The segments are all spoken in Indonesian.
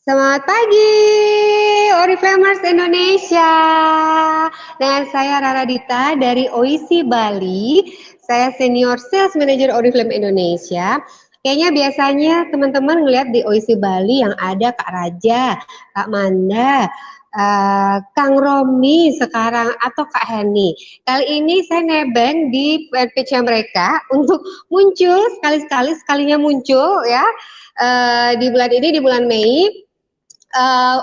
Selamat pagi, Oriflamers Indonesia. Dengan saya Rara Dita dari OIC Bali. Saya Senior Sales Manager Oriflame Indonesia. Kayaknya biasanya teman-teman ngeliat di OIC Bali yang ada Kak Raja, Kak Manda, Kang Romi sekarang atau Kak Heni. Kali ini saya nebeng di fanpage mereka untuk muncul sekalinya muncul ya di bulan ini, di bulan Mei,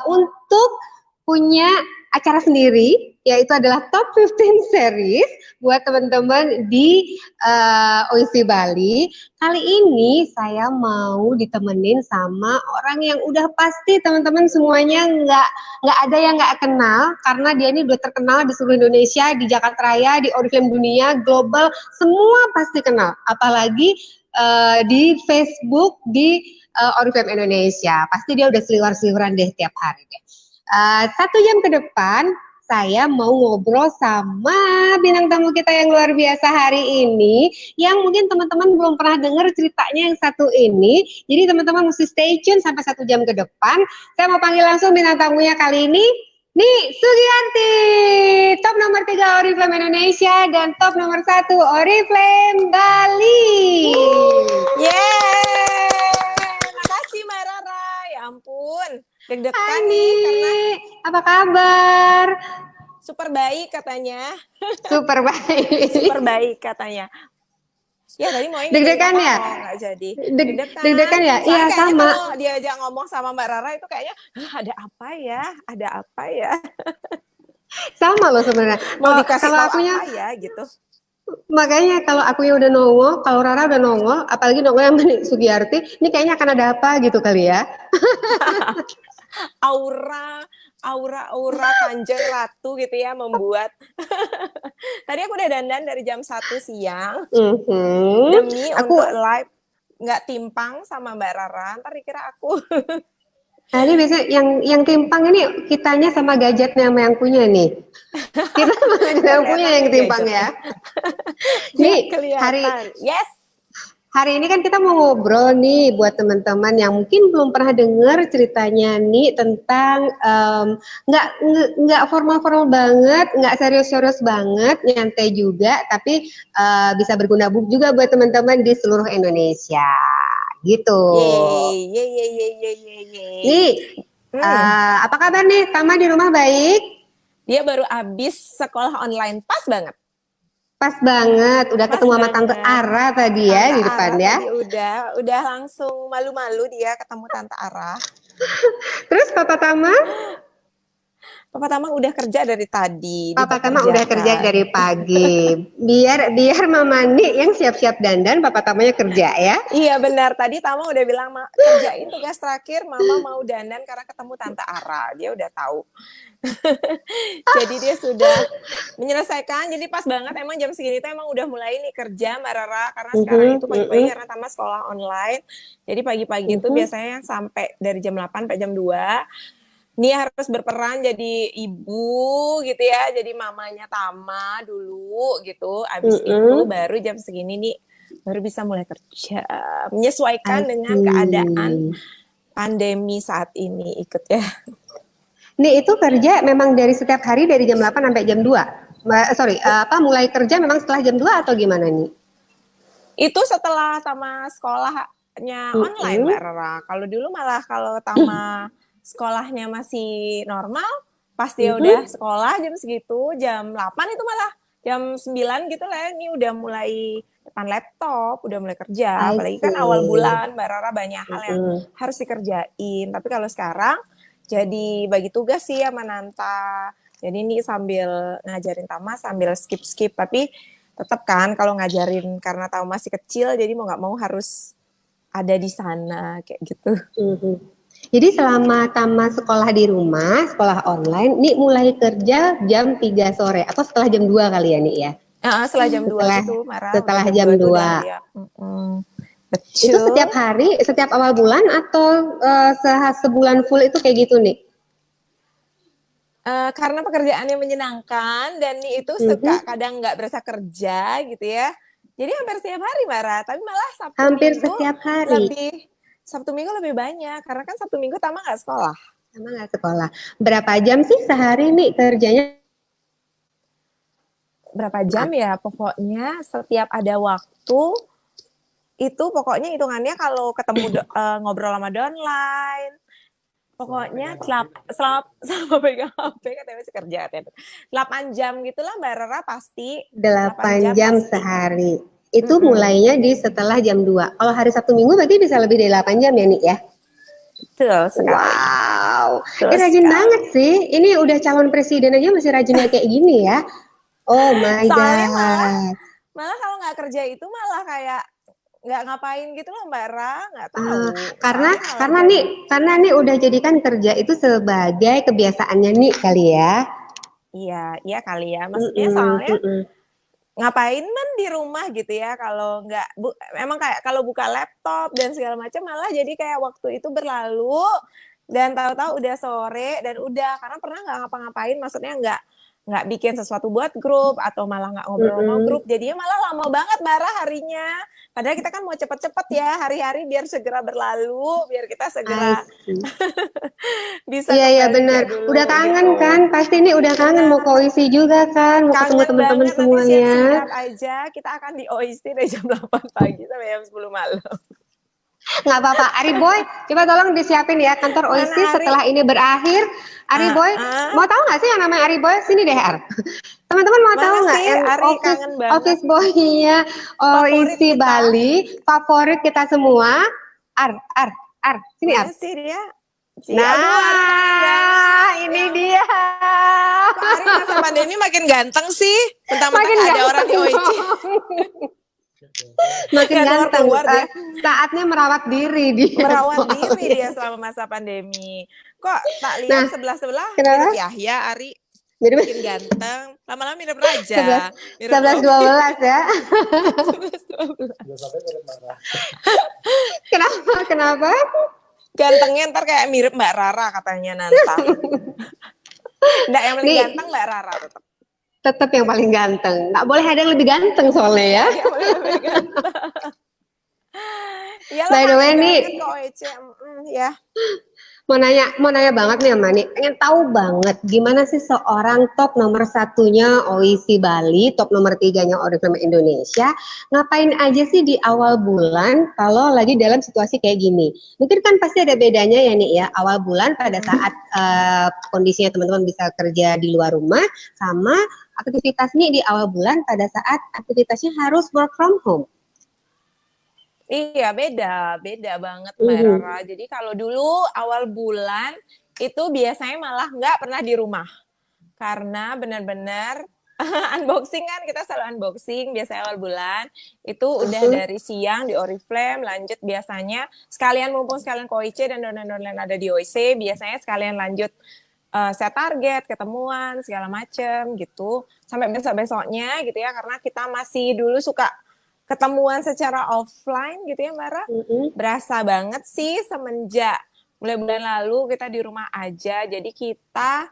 untuk punya acara sendiri, yaitu adalah Top 15 Series buat teman-teman di OIC Bali. Kali ini saya mau ditemenin sama orang yang udah pasti teman-teman semuanya nggak ada yang nggak kenal, karena dia ini udah terkenal di seluruh Indonesia, di Jakarta Raya, di Oriflame dunia, global, semua pasti kenal. Apalagi di Facebook, di Oriflame Indonesia. Pasti dia udah seliwer-seliweran deh tiap hari deh. 1 jam ke depan saya mau ngobrol sama bintang tamu kita yang luar biasa hari ini, yang mungkin teman-teman belum pernah dengar ceritanya yang satu ini. Jadi teman-teman mesti stay tune sampai 1 jam ke depan. Saya mau panggil langsung bintang tamunya kali ini, Nik Sugiarti, top nomor 3 Oriflame Indonesia dan top nomor 1 Oriflame Bali. Yeay, makasih Mbak Rara, ya ampun, deg-degan nih karena apa kabar? super baik katanya. Super baik. Super baik katanya. Ya tadi mau ini deg-degan ya? Nggak jadi. Deg-degan ya? Iya sama. Kalau diajak ngomong sama Mbak Rara itu kayaknya ada apa ya? Ada apa ya? Sama loh sebenarnya. Mau dikasih tahu akunya, apa ya gitu. Makanya kalau akunya udah nongol, kalau Rara udah nongol, apalagi nongol yang Nik Sugiarti, ini kayaknya akan ada apa gitu kali ya. aura Kanjeng Ratu gitu ya membuat. Tadi aku udah dandan dari jam 1 siang demi untuk live nggak timpang sama Mbak Rara. Ntar dikira aku. Tadi biasanya yang timpang ini kitanya sama gadgetnya sama yang punya nih. Kita sama yang punya yang timpang ya. Nih hari ini kan kita mau ngobrol nih buat teman-teman yang mungkin belum pernah dengar ceritanya nih tentang nggak formal-formal banget, nggak serius-serius banget, nyantai juga, tapi bisa berguna juga buat teman-teman di seluruh Indonesia, gitu. Nih, apa kabar nih? Tama di rumah baik? Dia baru habis sekolah online, pas banget. Pas banget, udah ketemu sama Tante Ara tadi ya di depan ya. Udah langsung malu-malu dia ketemu Tante Ara. Terus Papa Tama? Papa Tama udah kerja dari tadi. Papa Tama udah kerja dari pagi. Biar Mama Nik yang siap-siap dandan, Papa Tamanya kerja ya. Iya benar, tadi Tama udah bilang kerjain tugas terakhir, Mama mau dandan karena ketemu Tante Ara. Dia udah tahu. Jadi dia sudah menyelesaikan, jadi pas banget emang jam segini tuh emang udah mulai nih kerja Mbak Rara, karena sekarang itu pagi-pagi karena Tama sekolah online, jadi pagi-pagi itu biasanya sampai dari jam 8 sampai jam 2 nih harus berperan jadi ibu gitu ya, jadi mamanya Tama dulu gitu, abis itu baru jam segini nih baru bisa mulai kerja, menyesuaikan dengan keadaan pandemi saat ini ikut ya. Nih itu kerja memang dari setiap hari dari jam 8 sampai jam 2? Mulai kerja memang setelah jam 2 atau gimana nih? Itu setelah Tama sekolahnya online Mbak Rara. Kalau dulu malah kalau Tama sekolahnya masih normal, pas dia udah sekolah jam segitu, jam 8 itu malah jam 9 gitu lah, ini udah mulai depan laptop, udah mulai kerja. Apalagi kan awal bulan Mbak Rara banyak hal yang harus dikerjain. Tapi kalau sekarang jadi bagi tugas sih sama Nanta. Jadi ini sambil ngajarin Tama sambil skip, tapi tetap kan kalau ngajarin karena Tama masih kecil, jadi mau nggak mau harus ada di sana kayak gitu. Jadi selama Tama sekolah di rumah, sekolah online, Nik mulai kerja jam 3 sore atau setelah jam 2 kali ya Nik ya? Setelah jam 2 gitu, Mara. Setelah jam 2. Itu setiap hari, setiap awal bulan atau sebulan full itu kayak gitu nih? Karena pekerjaannya menyenangkan dan itu suka kadang nggak berasa kerja gitu ya. Jadi hampir setiap hari Mara, tapi malah Sabtu hampir Minggu setiap hari. Sabtu Minggu lebih banyak karena kan Sabtu Minggu Tama nggak sekolah. Sama nggak sekolah. Berapa jam sih sehari nih kerjanya? Berapa jam ya? Pokoknya setiap ada waktu itu pokoknya hitungannya kalau ketemu ngobrol sama downline, pokoknya selama pegang HP katanya masih kerja katanya. 8 jam gitulah Mbak Rara pasti. 8 jam pasti. sehari. Itu mulainya di setelah jam 2. Kalau hari Sabtu Minggu berarti bisa lebih dari 8 jam ya nih ya? Betul sekali. Wow. Ini rajin banget sih. Ini udah calon presiden aja masih rajinnya kayak gini ya. Oh my Soalnya God. malah kalau nggak kerja itu malah kayak nggak ngapain gitu loh Mbak Ra, nggak tahu. Karena nih udah jadikan kerja itu sebagai kebiasaannya nih kali ya. Iya kali ya. Maksudnya soalnya ngapain men di rumah gitu ya kalau nggak emang kayak kalau buka laptop dan segala macam malah jadi kayak waktu itu berlalu dan tahu-tahu udah sore dan udah karena pernah nggak ngapa-ngapain maksudnya nggak bikin sesuatu buat grup atau malah nggak ngobrol sama grup jadinya malah lama banget Bara harinya padahal kita kan mau cepet-cepet ya hari-hari biar segera berlalu biar kita segera bisa iya benar udah kangen gitu. Kan pasti ini udah kangen mau ke OIC juga kan mau ketemu teman-teman semuanya siap-siap aja kita akan di OIC dari jam 8 pagi sampai jam 10 malam. Nggak apa-apa, Ari Boy, coba tolong disiapin ya kantor OIC setelah ini berakhir. Ari Boy, mau tahu nggak sih yang namanya Ari Boy? Sini deh, Ar. Teman-teman mau tahu nggak yang office boy-nya OIC Bali, favorit kita semua? Ar, sini Ar. Sih dia. Nah, ini dia. Kok Ari masa pandemi makin ganteng sih? Mentang-mentang ada orang di OIC. Makin ganteng saatnya merawat diri dia selama masa pandemi kok tak lihat sebelah mirip Yahya Ari makin ganteng lama-lama mirip Raja 11-12 ya 11-12 kenapa gantengnya ntar kayak mirip Mbak Rara katanya nanti enggak yang paling ganteng Mbak Rara tetap yang paling ganteng. Nggak boleh ada yang lebih ganteng soalnya ya. By the way nih, ya. Mau nanya banget nih Mani, pengen tahu banget gimana sih seorang top nomor 1-nya OIC Bali, top nomor 3-nya Oriflame Indonesia, ngapain aja sih di awal bulan kalau lagi dalam situasi kayak gini? Mungkin kan pasti ada bedanya ya nih ya, awal bulan pada saat kondisinya teman-teman bisa kerja di luar rumah, sama aktivitas nih di awal bulan pada saat aktivitasnya harus work from home. Iya beda banget Mbak Rara. Jadi kalau dulu awal bulan itu biasanya malah nggak pernah di rumah karena benar-benar unboxing kan kita selalu unboxing biasanya awal bulan itu udah dari siang di Oriflame lanjut biasanya sekalian mumpung sekalian ke OIC dan downline ada di OIC biasanya sekalian lanjut set target ketemuan segala macem gitu sampai besok-besoknya gitu ya karena kita masih dulu suka ketemuan secara offline gitu ya Mbak Ra. Berasa banget sih semenjak mulai bulan lalu kita di rumah aja. Jadi kita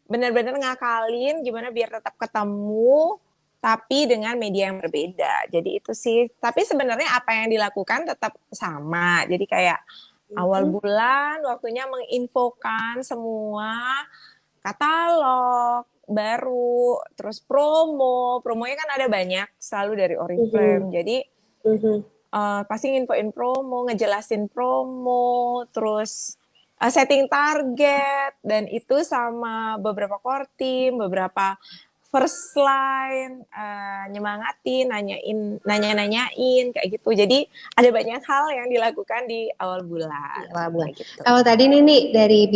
benar-benar ngakalin gimana biar tetap ketemu tapi dengan media yang berbeda. Jadi itu sih. Tapi sebenarnya apa yang dilakukan tetap sama. Jadi kayak awal bulan waktunya menginfokan semua katalog baru, terus promonya kan ada banyak selalu dari Oriflame. Jadi pasti nginfoin promo, ngejelasin promo, terus setting target dan itu sama beberapa core team, beberapa first line, nyemangatin, nanya-nanyain kayak gitu. Jadi ada banyak hal yang dilakukan di awal bulan. Gitu. Kalau tadi nih dari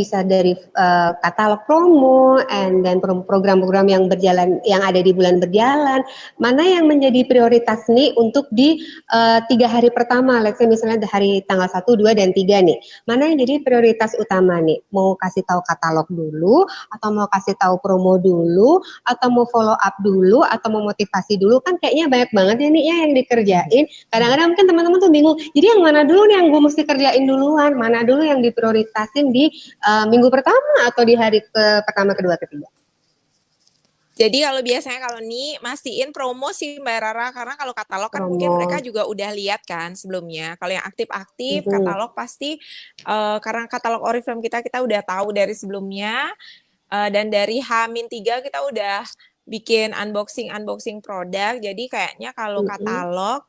katalog promo dan program-program yang berjalan, yang ada di bulan berjalan, mana yang menjadi prioritas nih untuk di 3 hari pertama, let's say misalnya hari tanggal 1, 2, dan 3 nih, mana yang jadi prioritas utama nih? Mau kasih tahu katalog dulu, atau mau kasih tahu promo dulu, atau mau follow up dulu atau memotivasi dulu kan kayaknya banyak banget ya nih ya yang dikerjain. Kadang-kadang mungkin teman-teman tuh bingung. Jadi yang mana dulu nih yang gue mesti kerjain duluan, mana dulu yang diprioritasin di minggu pertama atau di hari pertama, kedua, ketiga. Jadi kalau biasanya kalau nih mastiin promo sih Mbak Rara, karena kalau katalog kan mungkin mereka promo. juga udah lihat kan sebelumnya. Kalau yang aktif-aktif Mhm. katalog pasti karena katalog Oriflame kita udah tahu dari sebelumnya, dan dari H-3 kita udah bikin unboxing produk. Jadi kayaknya kalau Mhm. katalog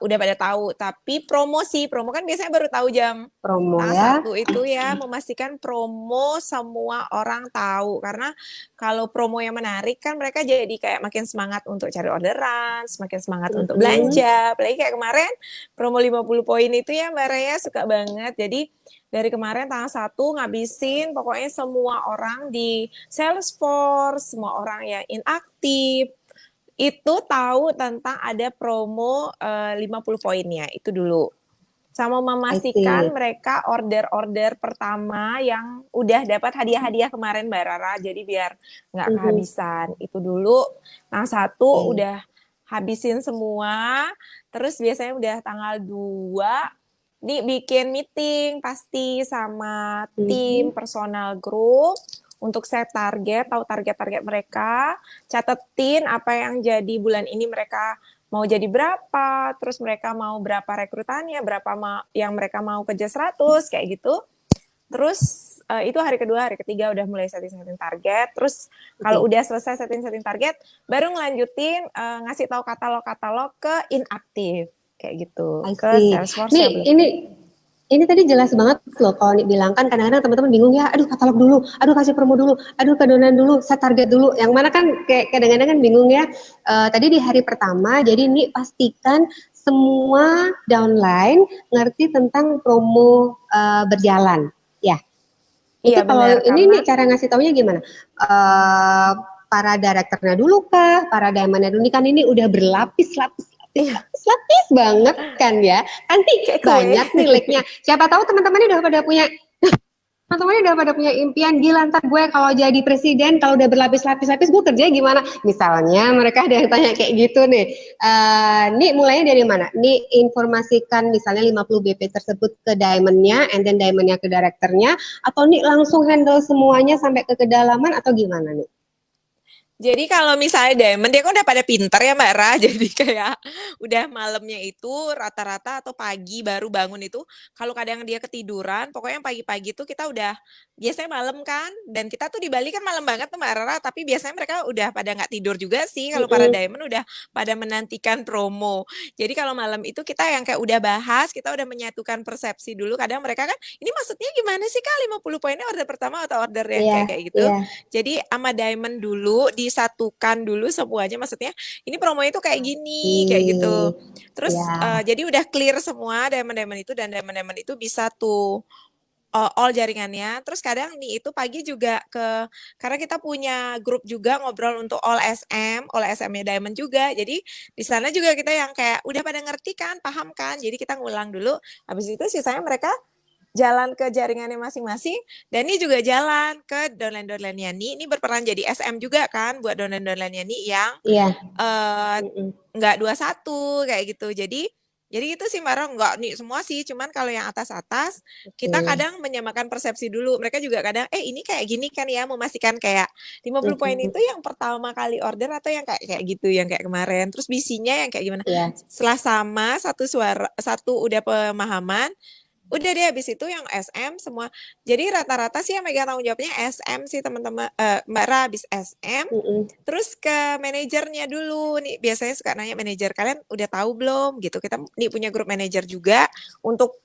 udah pada tahu. Tapi promo kan biasanya baru tahu jam Promo tanggal ya. 1 itu ya, memastikan promo semua orang tahu. Karena kalau promo yang menarik kan mereka jadi kayak makin semangat untuk cari orderan, semakin semangat untuk Mhm. belanja. Apalagi kayak kemarin promo 50 poin itu ya Mbak Raya suka banget. Jadi dari kemarin tanggal 1 ngabisin pokoknya semua orang di Salesforce, semua orang yang inaktif itu tahu tentang ada promo 50 poinnya itu dulu. Sama I memastikan see. mereka order-order pertama yang udah dapat hadiah-hadiah kemarin Mbak Rara. Jadi biar nggak Mhm. kehabisan. Itu dulu. Nah, satu Oke. udah habisin semua. Terus biasanya udah tanggal 2 nih bikin meeting pasti sama Mhm. tim personal group untuk set target, tahu target-target mereka, catetin apa yang jadi bulan ini mereka mau jadi berapa, terus mereka mau berapa rekrutannya, berapa yang mereka mau kerja 100, kayak gitu. Terus itu hari kedua, hari ketiga udah mulai setting-setting target. Terus kalau Oke. udah selesai setting-setting target, baru ngelanjutin ngasih tahu katalog-katalog ke inaktif kayak gitu, I ke see. Salesforce Nih, yang belum. ini tadi jelas banget loh kalau Nik bilang kan kadang-kadang teman-teman bingung ya, aduh katalog dulu, aduh kasih promo dulu, aduh kedonan dulu, set target dulu. Yang mana kan kayak kadang-kadang kan bingung ya. Tadi di hari pertama, jadi Nik pastikan semua downline ngerti tentang promo berjalan. Ya, Iya itu benar kalau ini karena nih cara ngasih taunya gimana? Eh para direkturnya dulu kah? Para diamondnya dulu? Ini kan ini udah berlapis-lapis iya lapis banget kan ya. Nanti kayak kue. banyak nih like-nya. Siapa tahu teman-teman udah pada punya teman-teman udah pada punya impian gila ntar gue kalau jadi presiden kalau udah berlapis-lapis-lapis gue kerja gimana misalnya mereka ada yang tanya kayak gitu nih nih mulainya dari mana nih informasikan misalnya 50 BP tersebut ke diamondnya and then diamondnya ke direkturnya atau nih langsung handle semuanya sampai ke kedalaman atau gimana nih Jadi kalau misalnya Diamond dia kan udah pada pinter ya Mbak Ra, jadi kayak udah malamnya itu rata-rata atau pagi baru bangun itu kalau kadang dia ketiduran, pokoknya yang pagi-pagi tuh kita udah biasanya malam kan dan kita tuh di Bali kan malam banget tuh Mbak Rara, tapi biasanya mereka udah pada nggak tidur juga sih kalau para Mm-mm. Diamond udah pada menantikan promo. Jadi kalau malam itu kita yang kayak udah bahas, kita udah menyatukan persepsi dulu. Kadang mereka kan ini maksudnya gimana sih Kak 50 poinnya order pertama atau order yang Iya, kayak kayak gitu. iya. Jadi sama Diamond dulu disatukan dulu semuanya maksudnya ini promo itu kayak gini kayak gitu. Terus Ya. jadi udah clear semua diamond-diamond itu dan diamond-diamond itu bisa tuh all jaringannya. Terus kadang nih itu pagi juga karena kita punya grup juga ngobrol untuk all SM-nya Diamond juga. Jadi di sana juga kita yang kayak udah pada ngerti kan, paham kan. Jadi kita ngulang dulu. Habis itu sisanya mereka jalan ke jaringannya masing-masing dan ini juga jalan ke downline-downline-nya nih. Ini berperan jadi SM juga kan buat downline-downline-nya nih yang Iya. eh, Mm-mm. nggak 21 kayak gitu. Jadi itu sih Mbak Ro, nggak nih semua sih, cuman kalau yang atas-atas kita Oke. kadang menyamakan persepsi dulu. Mereka juga kadang ini kayak gini kan ya, memastikan kayak 50 poin Mm-mm. itu yang pertama kali order atau yang kayak kayak gitu, yang kayak kemarin. Terus visinya yang kayak gimana? Iya. Setelah sama satu suara, satu udah pemahaman, udah deh habis itu yang SM semua. Jadi rata-rata sih yang megang tanggung jawabnya SM sih teman-teman Mbak Ra habis SM Mm-mm. terus ke manajernya dulu nih biasanya suka nanya manajer kalian udah tahu belum gitu. Kita nih punya grup manajer juga untuk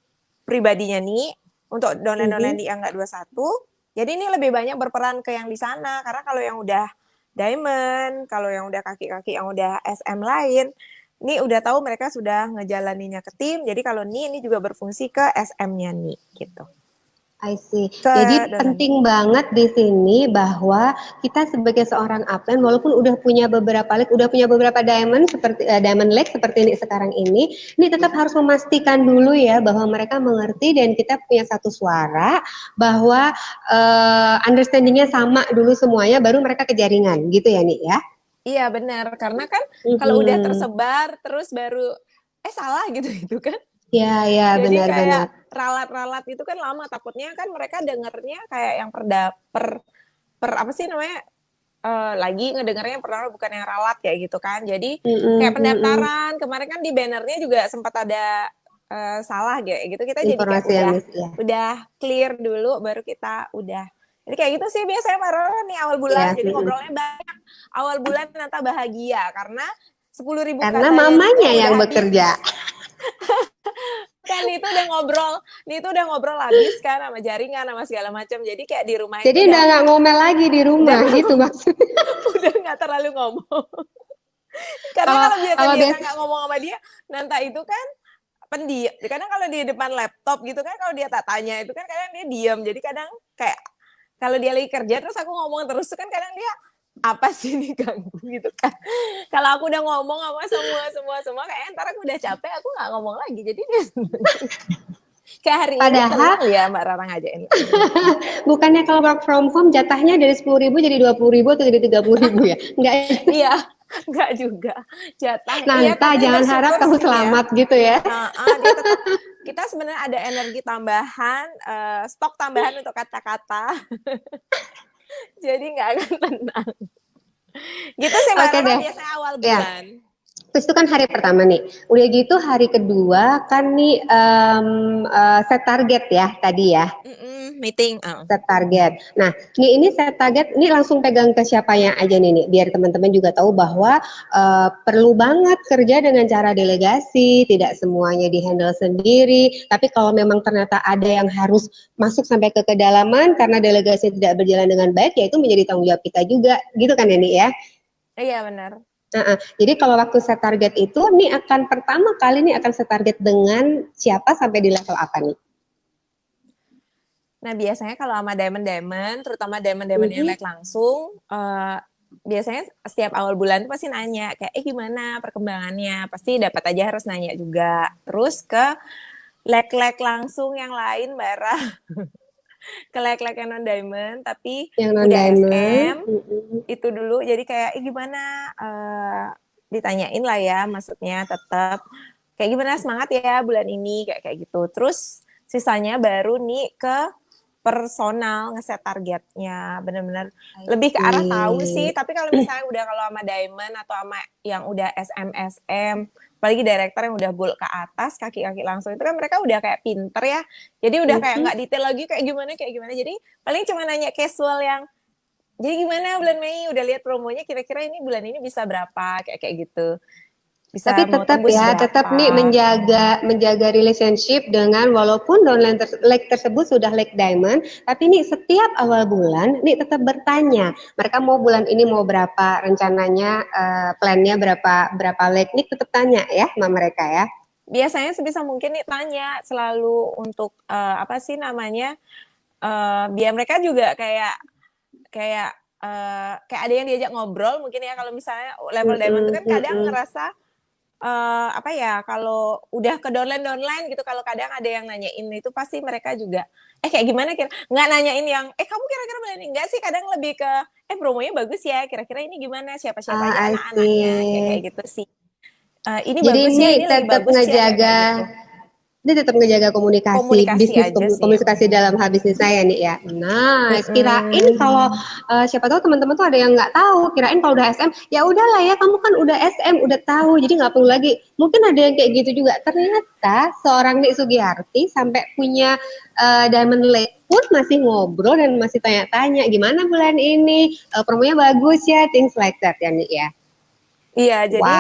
pribadinya nih untuk downline-downline Mhm. yang enggak 21. Jadi ini lebih banyak berperan ke yang di sana karena kalau yang udah diamond, kalau yang udah kaki-kaki yang udah SM lain ini udah tahu mereka sudah ngejalaninnya ke tim, jadi kalau ini juga berfungsi ke SM-nya nih, gitu. I see. Ke Jadi donan. penting banget di sini bahwa kita sebagai seorang upline walaupun udah punya beberapa league, udah punya beberapa diamond seperti diamond league seperti ini sekarang ini tetap harus memastikan dulu ya bahwa mereka mengerti dan kita punya satu suara bahwa understandingnya sama dulu semuanya baru mereka ke jaringan gitu ya nih ya. Iya benar, karena kan kalau udah Mhm. tersebar terus baru salah gitu itu kan. Ya ya Jadi kayak benar-benar. ralat-ralat itu kan lama takutnya kan mereka dengernya kayak yang per apa sih namanya lagi ngedengarnya yang pertama bukan yang ralat kayak gitu kan. Jadi kayak Mm-mm. pendaftaran kemarin kan di bannernya juga sempat ada salah kayak gitu. Kita jadi kayak Informasi yang ya. udah clear dulu baru kita udah. Jadi kayak gitu sih biasanya marah nih awal bulan. Iya. Jadi ngobrolnya banyak. Awal bulan ternyata bahagia karena 10.000 Karena KBM itu mamanya udah yang habis. bekerja. Kan itu udah ngobrol habis kan sama jaringan sama segala macam. Jadi kayak di rumah itu Jadi udah nggak ngomel lagi di udah rumah gitu maksudnya. udah nggak terlalu ngomong. Karena Kalau kalau kalau biasa biasa nggak ngomong sama dia, nanti itu kan pendiam. Kadang kalau di depan laptop gitu kan, kalau dia tak tanya itu kan kadang dia diam. Jadi kadang kayak kalau dia lagi kerja terus aku ngomong terus kan kadang dia apa sih ini ganggu gitu kan. Kalau aku udah ngomong sama semua kayak ntar aku udah capek aku nggak ngomong lagi. Jadi dia kayak hari ini padahal tenang ya Mbak Rara ngajakin. bukannya kalau work from home jatahnya dari 10.000 jadi 20.000 atau jadi 30.000 ya? Enggak. Iya, nggak juga jatah. Iya, Nanta, tapi jangan harap bersyukur kamu sih ya. selamat gitu ya. Dia tetap kita sebenarnya ada energi tambahan, stok tambahan untuk kata-kata. Jadi nggak akan tenang. Gitu sih Mbak Oke Rara deh. biasanya awal Ya, bulan. terus itu kan hari pertama nih. Udah gitu hari kedua kan nih set target ya tadi ya. Meeting. Set target. Nah, ini set target, ini langsung pegang ke siapanya aja nih, biar teman-teman juga tahu bahwa perlu banget kerja dengan cara delegasi, tidak semuanya dihandle sendiri. Tapi kalau memang ternyata ada yang harus masuk sampai ke kedalaman karena delegasi tidak berjalan dengan baik, ya itu menjadi tanggung jawab kita juga, gitu kan ini ya? Iya benar. Jadi kalau waktu set target itu, nih akan pertama kali nih akan set target dengan siapa sampai di level apa nih? Nah biasanya kalau sama diamond, terutama diamond yang like langsung, biasanya setiap awal bulan tuh pasti nanya kayak gimana perkembangannya, pasti dapat aja harus nanya juga. Terus ke like langsung yang lain Mbak Ra, ke like yang non diamond tapi Yang non udah diamond. SM itu dulu. Jadi kayak gimana ditanyain lah ya, maksudnya tetap kayak gimana semangat ya bulan ini kayak kayak gitu. Terus sisanya baru nih ke personal ngeset targetnya bener-bener lebih ke arah tahu sih. Tapi kalau misalnya udah kalau sama diamond atau sama yang udah SM apalagi director yang udah bull ke atas kaki-kaki langsung itu kan mereka udah kayak pinter ya, jadi udah kayak nggak detail lagi kayak gimana, jadi paling cuma nanya casual yang jadi gimana bulan Mei udah lihat promonya kira-kira ini bulan ini bisa berapa kayak kayak gitu, bisa Tapi mau tetap tembus ya, tetap nih berapa. menjaga relationship dengan walaupun downline like tersebut sudah like diamond, tapi nih setiap awal bulan nih tetap bertanya, mereka mau bulan ini mau berapa rencananya, plannya berapa like nih tetap tanya ya sama mereka ya. Biasanya sebisa mungkin nih tanya selalu untuk apa sih namanya, biar mereka juga kayak kayak kayak ada yang diajak ngobrol mungkin ya, kalau misalnya level diamond itu kan kadang ngerasa apa ya, kalau udah ke downline gitu, kalau kadang ada yang nanyain itu pasti mereka juga kayak gimana nggak nanyain yang kamu kira-kira bulan ini, enggak sih, kadang lebih ke promonya bagus ya, kira-kira ini gimana, siapa-siapa aja I anak-anaknya kayak kayak see. gitu sih. Ini Jadi bagus ya, ini ini lagi tetap bagus ya kayak kayak ngejaga gitu. Ini tetap ngejaga komunikasi, Komunikasi bisnis aja sih yang komunikasi penting. dalam hal bisnis saya nih ya. Nice. Kirain kalau siapa tahu teman-teman tuh ada yang nggak tahu. Kirain kalau udah SM, ya udahlah ya kamu kan udah SM, udah tahu. Jadi nggak perlu lagi. Mungkin ada yang kayak gitu juga. Ternyata seorang Nik Sugiyarti sampai punya Diamond Lake pun masih ngobrol dan masih tanya-tanya gimana bulan ini, promonya bagus ya, things like that ya Nik ya. Iya, jadi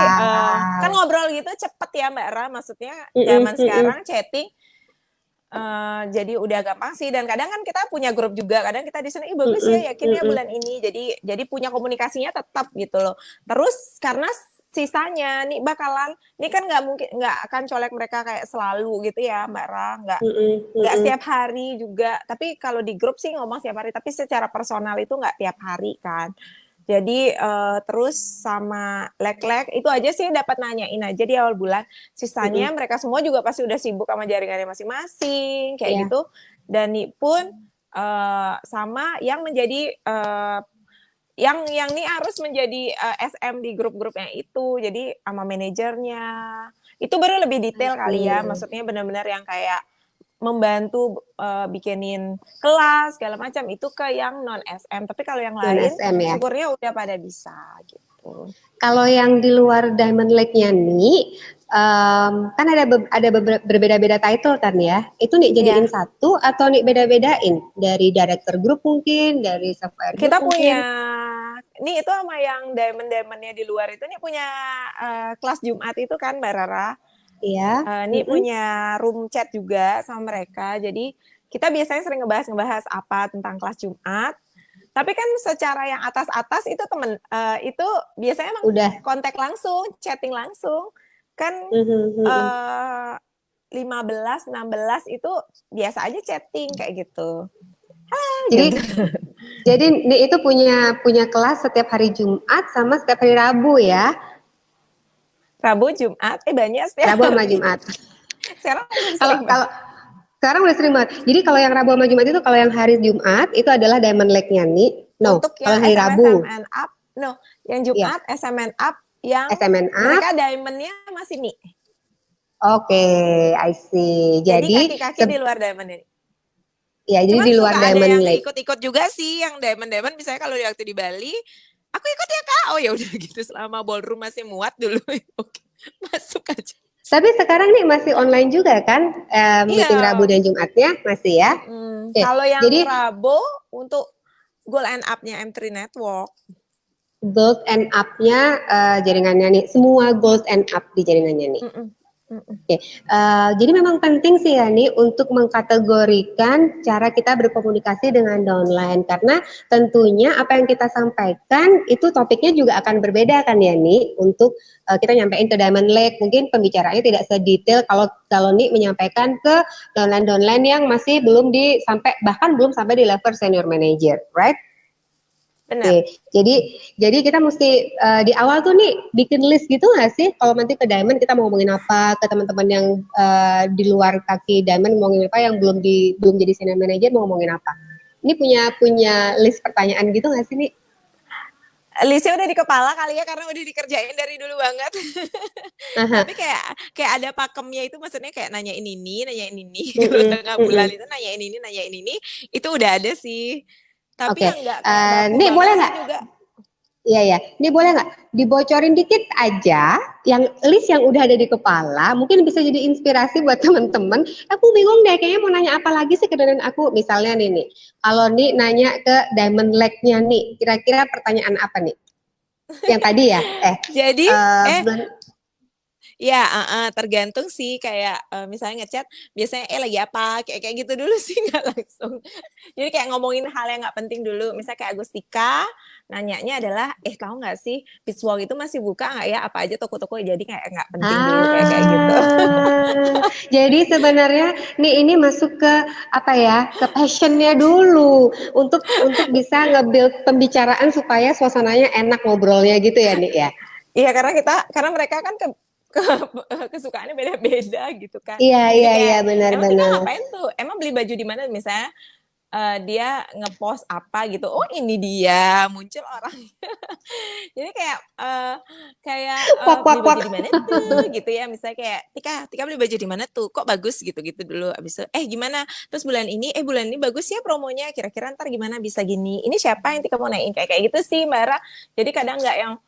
kan Wow. ngobrol gitu cepet ya Mbak Ra, maksudnya zaman sekarang chatting jadi udah gampang sih, dan kadang kan kita punya grup juga, kadang kita di sini bagus ya, yakin ya bulan ini, jadi punya komunikasinya tetap gitu loh. Terus karena sisanya nih bakalan, ini kan nggak akan colek mereka kayak selalu gitu ya Mbak Ra, nggak setiap hari juga, tapi kalau di grup sih ngomong setiap hari, tapi secara personal itu nggak tiap hari kan. Jadi terus sama lek-lek itu aja sih dapat nanyain aja di awal bulan. Sisanya mereka semua juga pasti udah sibuk sama jaringannya masing-masing kayak gitu. Dan ini pun sama yang menjadi yang nih harus menjadi SM di grup-grupnya itu. Jadi sama manajernya. Itu baru lebih detail kali ya. Maksudnya benar-benar yang kayak membantu bikinin kelas segala macam itu ke yang non SM. Tapi kalau yang lain SM ya. syukurnya udah pada bisa gitu. Kalau yang di luar Diamond Lake-nya nih, kan ada berbeda-beda title kan ya? Itu nih jadiin satu atau nih beda-bedain dari director group mungkin, dari software group Kita punya, mungkin. nih itu sama yang diamond-diamondnya di luar itu nih punya kelas Jumat itu kan Mbak Rara. Iya. Nih punya room chat juga sama mereka. Jadi kita biasanya sering ngebahas apa tentang kelas Jumat. Tapi kan secara yang atas-atas itu itu biasanya emang udah kontak langsung, chatting langsung. Kan 15, 16 itu biasa aja chatting kayak gitu. Jadi gitu. Jadi itu punya kelas setiap hari Jumat sama setiap hari Rabu ya. Rabu, Jumat, banyak setiap Rabu sama Jumat. Sekarang udah sering banget. Jadi kalau yang Rabu sama Jumat itu, kalau yang hari Jumat itu adalah Diamond Lake-nya nih. No, untuk kalau yang hari Rabu. SMN up, no, yang Jumat SMN up, yang SMN up. Mereka diamondnya masih nih. Oke, I see. Jadi kaki-kaki di luar diamond ini. Ya, jadi di luar Diamond Lake. Ikut-ikut juga sih yang diamond misalnya kalau waktu di Bali, aku ikut ya Kak. Oh ya udah gitu selama ballroom masih muat dulu. Oke, masuk aja. Tapi sekarang nih masih online juga kan? Meeting Rabu dan Jumatnya masih ya? Kalau yang Rabu untuk Gold and Up-nya M3 Network. Gold and Up-nya jaringannya nih, semua Gold and Up di jaringannya nih. Oke, jadi memang penting sih ya nih untuk mengkategorikan cara kita berkomunikasi dengan downline, karena tentunya apa yang kita sampaikan itu topiknya juga akan berbeda kan ya nih untuk kita nyampein ke Diamond Lake, mungkin pembicaraannya tidak sedetail kalau nih menyampaikan ke downline yang masih bahkan belum sampai di level senior manager, right? Benar. Jadi kita mesti di awal tuh nih bikin list gitu nggak sih? Kalau nanti ke Diamond kita mau ngomongin apa, ke teman-teman yang di luar kaki Diamond ngomongin apa, yang belum jadi senior manager mau ngomongin apa? Ini punya list pertanyaan gitu nggak sih nih? Listnya udah di kepala kali ya, karena udah dikerjain dari dulu banget. Tapi kayak ada pakemnya itu, maksudnya kayak nanyain ini. Kalau tengah bulan itu nanyain ini, itu udah ada sih. Tapi yang nggak kayak baku boleh banget sih juga. Iya. Ini boleh nggak dibocorin dikit aja yang list yang udah ada di kepala, mungkin bisa jadi inspirasi buat teman-teman. Aku bingung deh, kayaknya mau nanya apa lagi sih ke dosen aku. Misalnya nih, kalau nih nanya ke Diamond Lake-nya nih, kira-kira pertanyaan apa nih? Yang tadi ya? Jadi ya, tergantung sih, kayak misalnya ngechat biasanya lagi apa, kayak gitu dulu sih, nggak langsung. Jadi kayak ngomongin hal yang nggak penting dulu. Misalnya kayak Agustika nanyanya adalah tahu nggak sih Beachwalk itu masih buka nggak ya, apa aja toko-toko, jadi kayak nggak penting dulu kayak gitu. Jadi sebenarnya nih ini masuk ke apa ya, ke passionnya dulu untuk bisa nge-build pembicaraan supaya suasananya enak ngobrolnya gitu ya nih ya. Iya, karena mereka kan kesukaannya beda-beda gitu kan. Iya benar. Emang kita ngapain tuh? Emang beli baju di mana? Misalnya dia ngepost apa gitu, oh ini dia muncul orangnya. Jadi kayak beli baju di mana tuh gitu ya, misalnya kayak Tika beli baju di mana tuh, kok bagus gitu dulu. Abis itu gimana terus bulan ini bagus ya promonya, kira-kira ntar gimana bisa gini, ini siapa yang Tika mau naikin, kayak gitu sih Mbak Ra. Jadi kadang nggak yang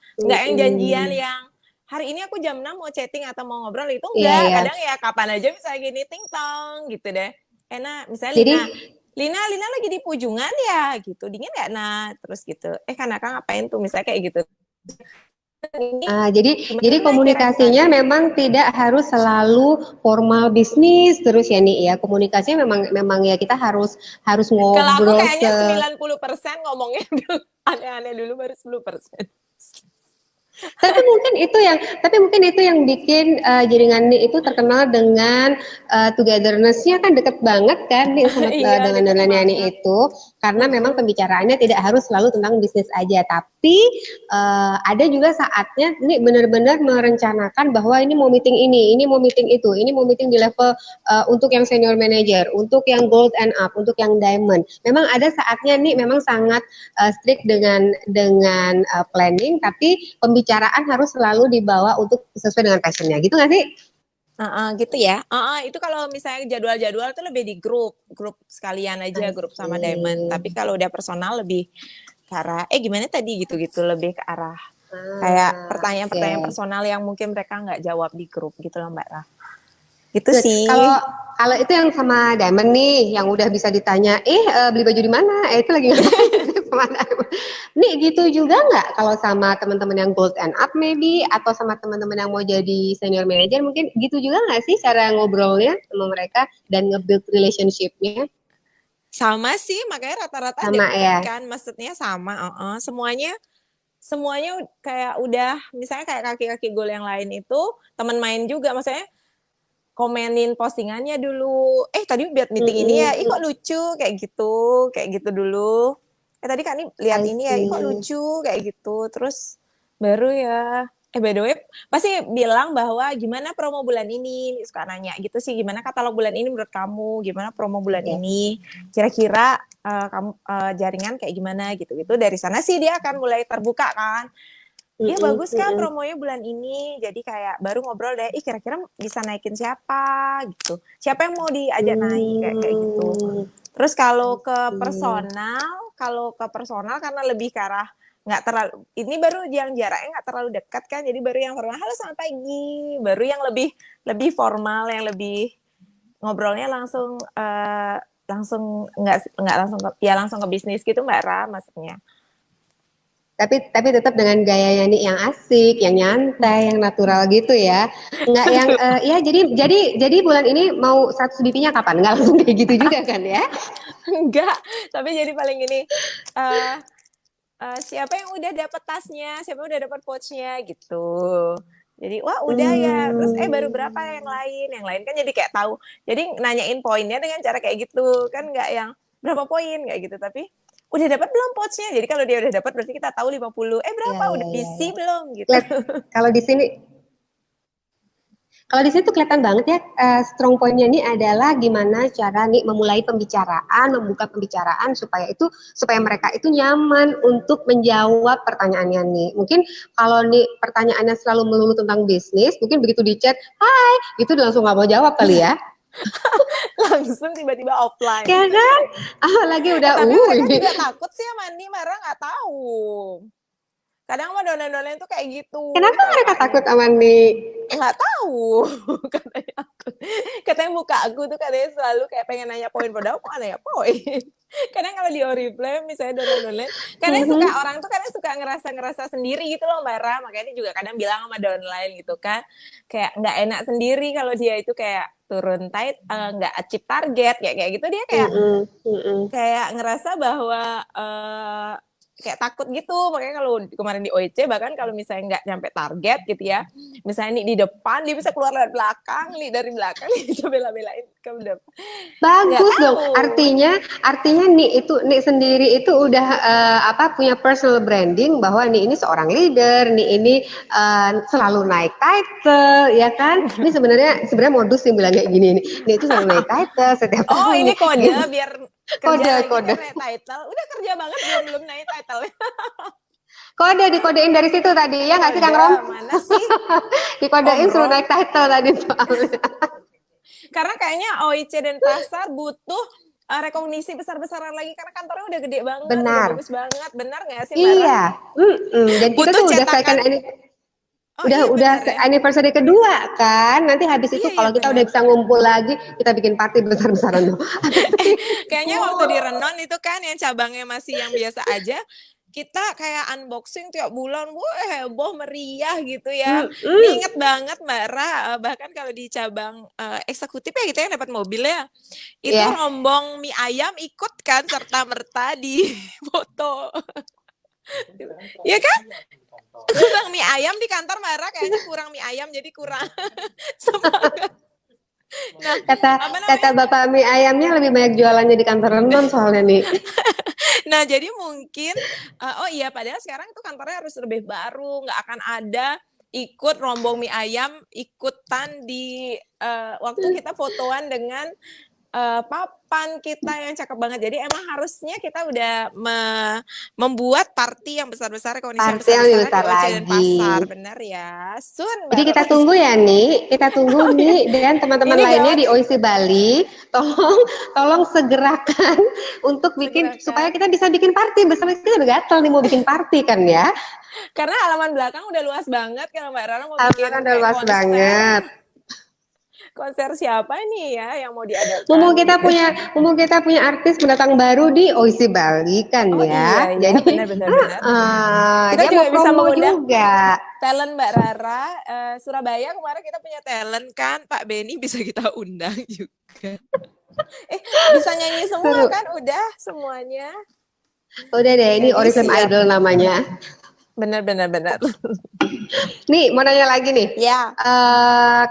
janjian yang hari ini aku jam 6 mau chatting atau mau ngobrol, itu enggak. Kadang ya kapan aja misalnya gini, ting tong gitu deh. Enak, misalnya Lina lagi di Pujungan ya gitu, dingin nggak terus gitu, kan Kang ngapain tuh, misalnya kayak gitu. Jadi komunikasinya memang tidak harus selalu formal bisnis terus ya nih ya, komunikasinya memang ya kita harus ngobrol. Kalau aku kayaknya 90% ngomongnya aneh-aneh dulu, baru 10%. Tapi mungkin itu yang bikin jaringan itu terkenal dengan togetherness-nya kan deket banget kan nih sama dengan downline itu, karena memang pembicaraannya tidak harus selalu tentang bisnis aja, tapi ada juga saatnya ini benar-benar merencanakan bahwa ini mau meeting ini mau meeting itu, ini mau meeting di level untuk yang senior manager, untuk yang gold and up, untuk yang diamond. Memang ada saatnya nih memang sangat strict dengan planning, tapi pembicaraan harus selalu dibawa untuk sesuai dengan passionnya, gitu nggak sih? Gitu ya. Itu kalau misalnya jadwal-jadwal tuh lebih di grup sekalian aja, grup sama Diamond. Tapi kalau udah personal lebih ke arah, gimana tadi gitu-gitu, lebih ke arah kayak pertanyaan-pertanyaan Oke. personal yang mungkin mereka nggak jawab di grup gitu loh Mbak Ra. Gitu Good. sih. Kalau kalau itu yang sama Diamond nih, yang udah bisa ditanya, beli baju di mana? Itu lagi ngapain sama Diamond? Nih gitu juga nggak kalau sama teman-teman yang gold and up maybe, atau sama teman-teman yang mau jadi senior manager mungkin gitu juga nggak sih cara ngobrolnya sama mereka dan nge-build relationship-nya? Sama sih, makanya rata-rata Sama deket ya. kan, maksudnya sama. Semuanya semuanya kayak udah, misalnya kayak kaki-kaki gol yang lain itu teman main juga, maksudnya komenin postingannya dulu. Tadi lihat meeting ini ya, kok Mm-mm. lucu kayak gitu dulu. Tadi Kak ini lihat I ini ya, kok see. lucu kayak gitu. Terus baru ya, by the way, pasti bilang bahwa gimana promo bulan ini, suka nanya gitu sih, gimana katalog bulan ini menurut kamu, gimana promo bulan Yes. ini, kira-kira kamu jaringan kayak gimana gitu-gitu. Dari sana sih dia akan mulai terbuka kan. Iya Mm-mm, bagus Kak mm-mm. promonya bulan ini. Jadi kayak baru ngobrol deh, kira-kira bisa naikin siapa gitu. Siapa yang mau diajak naik kayak gitu. Hmm, Terus I see. kalau ke personal karena lebih ke arah nggak terlalu, ini baru yang jaraknya nggak terlalu dekat kan, jadi baru yang formal, halo selamat pagi, baru yang lebih lebih formal, yang lebih ngobrolnya langsung langsung nggak langsung ke, ya langsung ke bisnis gitu Mbak Ra maksudnya. Tapi tetap dengan gayanya nih yang asik, yang nyantai, yang natural gitu ya. Nggak yang ya jadi bulan ini mau 100 BP-nya kapan? Nggak langsung kayak gitu juga kan ya? Enggak, tapi jadi paling ini uh, siapa yang udah dapat tasnya, siapa yang udah dapat pouchnya gitu. Jadi wah udah ya, terus baru berapa Hmm, yang lain kan jadi kayak tahu. Jadi nanyain poinnya dengan cara kayak gitu kan, nggak yang berapa poin kayak gitu, tapi udah dapat belum pouchnya. Jadi kalau dia udah dapat berarti kita tahu 50. ya Berapa ya udah ya diisi ya. belum gitu. Lihat kalau di sini kalau di sini tuh kelihatan banget ya, strong point-nya ini adalah gimana cara nih memulai pembicaraan, membuka pembicaraan supaya mereka itu nyaman untuk menjawab pertanyaannya nih. Mungkin kalau nih pertanyaannya selalu melulu tentang bisnis, mungkin begitu di chat, hai, itu udah langsung nggak mau jawab kali ya. Langsung tiba-tiba offline. Ya kan? Lagi udah, Tapi mereka ini. juga takut sih sama Mandi, marah nggak tahu. Kadang mah dolen-dolen tuh kayak gitu, Kenapa kayak mereka Kak ini takut sama nih? nggak tahu katanya aku, katanya muka aku tuh katanya selalu kayak pengen nanya poin, padahal aku nggak nanya poin. Kadang kalau di Oriflame misalnya download, kadang suka Mhm. orang tuh kadang suka ngerasa ngerasa sendiri gitu loh Mbak Ra, makanya dia juga kadang bilang sama downline gitu kan, kayak nggak enak sendiri kalau dia itu kayak turun nggak achieve target kayak kayak gitu, dia kayak Mhm, mhm. kayak ngerasa bahwa kayak takut gitu, makanya kalau kemarin di OEC bahkan kalau misalnya nggak nyampe target gitu ya, misalnya nih di depan dia bisa keluar dari belakang, nih dari belakang nih bisa bela-belain ke depan, nggak Bagus dong. tahu. Artinya nih sendiri itu udah punya personal branding bahwa nih ini seorang leader, nih ini selalu naik title, ya kan? Ini sebenarnya modus nih bilang kayak gini nih. Nih itu selalu naik title setiap Oh tahunnya. ini kode Gitu. biar kerja Kode lagi kode biar naik title, udah kerja banget belum belum naik title. kode dikodein dari situ tadi ya nggak sih Kang Kode Rom? mana sih Dikodein Om suruh Rom, naik title tadi soalnya. karena kayaknya OIC dan pasar butuh rekognisi besar-besaran lagi karena kantornya udah gede banget, udah Benar. bagus banget, benar nggak sih Mbak Ra? Iya. Dan kita Butuh tuh udah cetakan. Oh iya udah benar ya. anniversary kedua kan. Nanti habis itu Iya iya kalau kita udah benar. bisa ngumpul lagi, kita bikin party besar-besaran tuh. Kayaknya waktu di Renon itu kan yang cabangnya masih yang biasa aja, kita kayak unboxing tiap bulan, wah heboh meriah gitu ya. Ini Mm-mm. inget banget Mbak Ra, bahkan kalau di cabang eksekutif ya kita yang dapat mobil ya, itu Ya, rombong mie ayam ikut kan serta merta di foto. Iya kan? Kurang mie ayam di kantor Mbak Ra, kayaknya kurang mie ayam jadi kurang semangat. Nah, kata apa kata namanya? Bapak mie ayamnya lebih banyak jualannya di kantor Renon soalnya nih. Nah, jadi mungkin oh iya padahal sekarang itu kantornya harus lebih baru, nggak akan ada ikut rombong mie ayam ikutan di waktu kita fotoan dengan papan kita yang cakep banget. Jadi emang harusnya kita udah membuat party yang besar-besar, kondisi yang Party yang lebih besar-besaran di besar OC dan Pasar. lagi. Bener ya. Sun, Jadi Mbak kita Rara. tunggu ya nih, kita tunggu Oh iya, nih dan teman-teman ini lainnya gawat di nih. OIC Bali, tolong segerakan untuk bikin supaya Segerakan. kita bisa bikin party bersama. Kita udah gatel nih mau bikin party kan ya. Karena halaman belakang udah luas banget kalau Mbak Rara mau Karena kan bikin udah kayak luas konser. banget. Konser siapa nih ya yang mau Mumpung diadakan kita gitu. punya mumpung kita punya artis pendatang baru di OIC Bali kan Oh iya ya. ya, Jadi benar-benar. Kita dia mau juga bisa promo mengundang juga. talent Mbak Rara. Surabaya kemarin kita punya talent kan, Pak Beni bisa kita undang juga. Bisa nyanyi semua Seru. kan, udah semuanya. Udah deh, ini Jadi Oriflame siap. Idol namanya. Benar-benar. Nih, mau nanya lagi nih. Ya,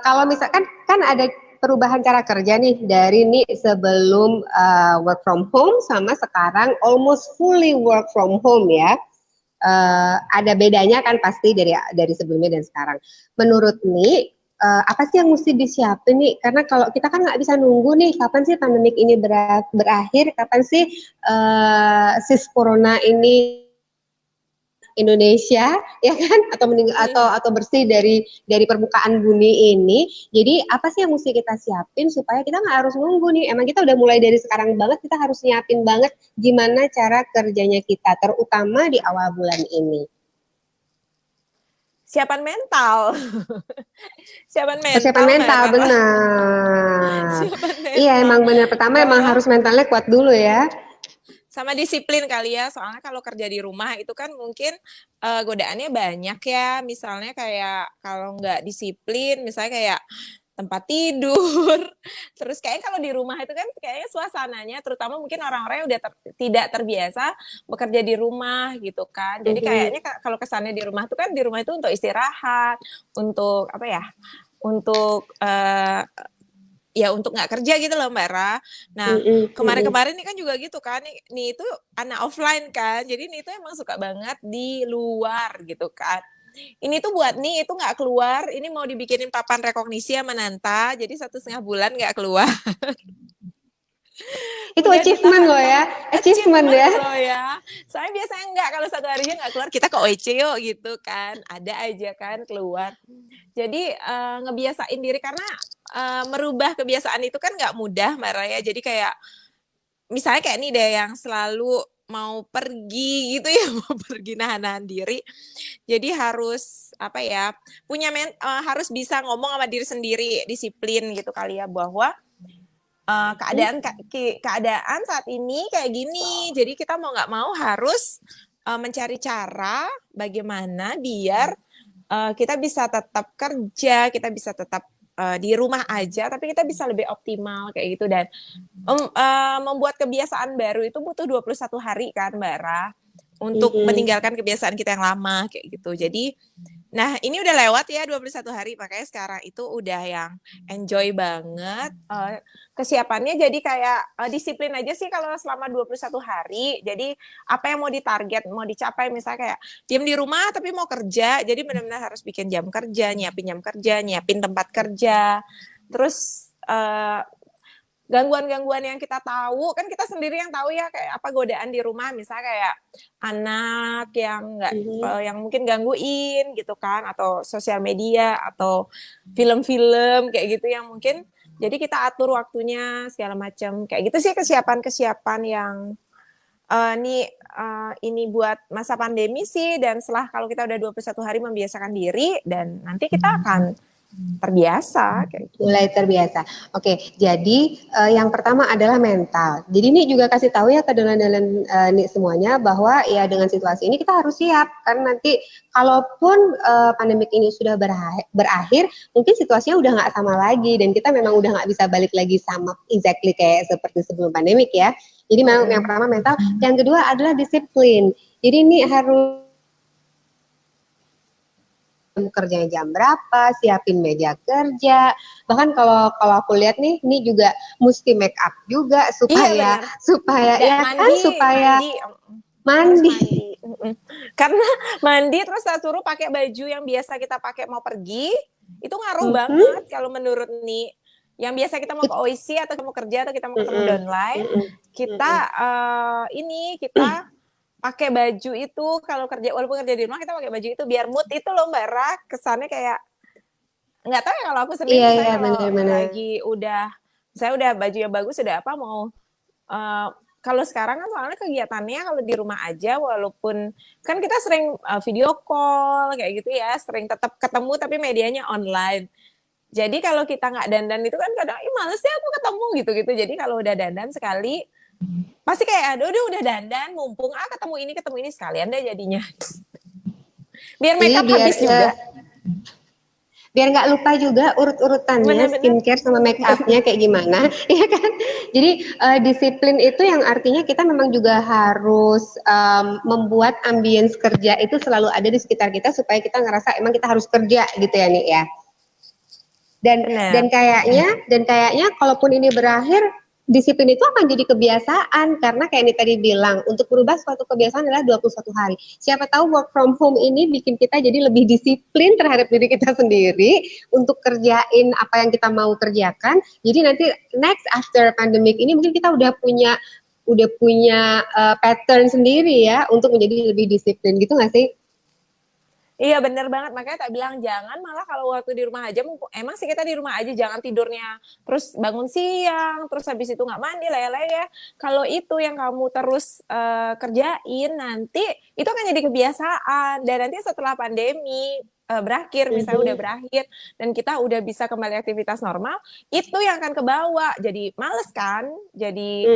Kalau misalkan kan ada perubahan cara kerja nih dari nih sebelum work from home sama sekarang almost fully work from home ya. Ada bedanya kan pasti dari sebelumnya dan sekarang. Menurut nih apa sih yang mesti disiapin nih? Karena kalau kita kan nggak bisa nunggu nih, kapan sih pandemik ini berakhir? Kapan sih sis corona ini Indonesia ya kan atau bersih dari permukaan bumi ini. Jadi apa sih yang mesti kita siapin supaya kita nggak harus nunggu nih. Emang kita udah mulai dari sekarang banget, kita harus nyiapin banget gimana cara kerjanya kita terutama di awal bulan ini. siapan mental. Siapan Persiapan mental Mbak mental Rara. benar. Siapan Iya mental. emang benar, pertama emang Bahwa harus mentalnya kuat dulu ya. sama disiplin kali ya, soalnya kalau kerja di rumah itu kan mungkin godaannya banyak ya, misalnya kayak kalau nggak disiplin, misalnya kayak tempat tidur, terus kayak kalau di rumah itu kan kayaknya suasananya, terutama mungkin orang-orang yang udah tidak terbiasa bekerja di rumah gitu kan, jadi Mhm. kayaknya kalau kesannya di rumah itu kan di rumah itu untuk istirahat, untuk apa ya, untuk ya untuk nggak kerja gitu loh Mbak Ra. Nah Mhm, mhm. kemarin-kemarin ini kan juga gitu kan, nih itu anak offline kan, jadi nih itu emang suka banget di luar gitu kan. Ini tuh buat nih itu nggak keluar, ini mau dibikinin papan rekognisi sama Nanta, jadi 1,5 bulan nggak keluar. Itu Udah achievement ditahan loh ya, achievement achievement ya. loh ya. Saya biasanya enggak kalau satu harinya nggak keluar, kita ke OEC yuk gitu kan. Ada aja kan keluar. Jadi ngebiasain diri karena merubah kebiasaan itu kan nggak mudah Mbak Raya. Jadi kayak misalnya kayak nih deh yang selalu mau pergi gitu ya, mau pergi nahan-nahan diri. Jadi harus apa ya, harus bisa ngomong sama diri sendiri, disiplin gitu kali ya bahwa keadaan saat ini kayak gini. Jadi kita mau nggak mau harus mencari cara bagaimana biar kita bisa tetap kerja, kita bisa tetap di rumah aja, tapi kita bisa lebih optimal kayak gitu dan membuat kebiasaan baru itu butuh 21 hari kan Mbak Ra untuk Mhm. meninggalkan kebiasaan kita yang lama kayak gitu. Jadi nah ini udah lewat ya 21 hari, makanya sekarang itu udah yang enjoy banget. Kesiapannya jadi kayak disiplin aja sih kalau selama 21 hari. Jadi apa yang mau ditarget, mau dicapai misalnya kayak diam di rumah tapi mau kerja, jadi benar-benar harus bikin jam kerja, nyiapin tempat kerja. Terus gangguan-gangguan yang kita tahu kan kita sendiri yang tahu ya kayak apa godaan di rumah misalnya kayak anak yang nggak Mhm. yang mungkin gangguin gitu kan atau sosial media atau film-film kayak gitu yang mungkin jadi kita atur waktunya segala macam kayak gitu sih kesiapan-kesiapan yang ini buat masa pandemi sih dan setelah kalau kita udah 21 hari membiasakan diri dan nanti kita akan terbiasa kayak gitu. Mulai terbiasa. Oke, jadi yang pertama adalah mental. Jadi ini juga kasih tahu ya ke dolan-dolan nih semuanya bahwa ya dengan situasi ini kita harus siap karena nanti kalaupun pandemik ini sudah berakhir, mungkin situasinya udah nggak sama lagi dan kita memang udah nggak bisa balik lagi sama exactly kayak seperti sebelum pandemik ya. Jadi memang yang pertama mental, yang kedua adalah disiplin. Jadi ini harus kerjanya jam berapa, siapin meja kerja. Bahkan kalau aku lihat nih, ini juga mesti make up juga Iya supaya benar. supaya ya kan supaya Mandi harus mandi. mandi. Karena mandi terus kita suruh pakai baju yang biasa kita pakai mau pergi, itu ngaruh Mhm. banget kalau menurut Ni. yang biasa kita mau ke OIC atau kita mau kerja atau kita mau ketemu downline, kita kita pakai baju itu kalau kerja, walaupun kerja di rumah kita pakai baju itu biar mood itu loh Mbak Ra, kesannya kayak nggak tahu ya kalau aku sendiri misalnya kalau lagi saya udah bajunya bagus sudah apa mau kalau sekarang kan soalnya kegiatannya kalau di rumah aja walaupun kan kita sering video call kayak gitu ya, sering tetap ketemu tapi medianya online. Jadi kalau kita nggak dandan itu kan kadang males ya aku ketemu gitu-gitu. Jadi kalau udah dandan sekali pasti kayak aduh udah dandan mumpung ketemu ini sekalian deh jadinya. Biar makeup habis juga. Biar nggak lupa juga urut-urutannya skincare sama make up-nya kayak gimana, ya kan? Jadi disiplin itu yang artinya kita memang juga harus membuat ambience kerja itu selalu ada di sekitar kita supaya kita ngerasa emang kita harus kerja gitu ya nih ya. Dan kayaknya kalaupun ini berakhir disiplin itu akan jadi kebiasaan karena kayak ini tadi bilang untuk berubah suatu kebiasaan adalah 21 hari. Siapa tahu work from home ini bikin kita jadi lebih disiplin terhadap diri kita sendiri untuk kerjain apa yang kita mau kerjakan. Jadi nanti next after pandemic ini mungkin kita udah punya pattern sendiri ya untuk menjadi lebih disiplin gitu nggak sih? Iya bener banget, makanya tak bilang jangan malah kalau waktu di rumah aja, emang sih kita di rumah aja jangan tidurnya terus bangun siang, terus habis itu nggak mandi ya. Kalau itu yang kamu terus kerjain nanti itu akan jadi kebiasaan dan nanti setelah pandemi berakhir, misalnya udah berakhir dan kita udah bisa kembali aktivitas normal, itu yang akan kebawa. Jadi males kan, jadi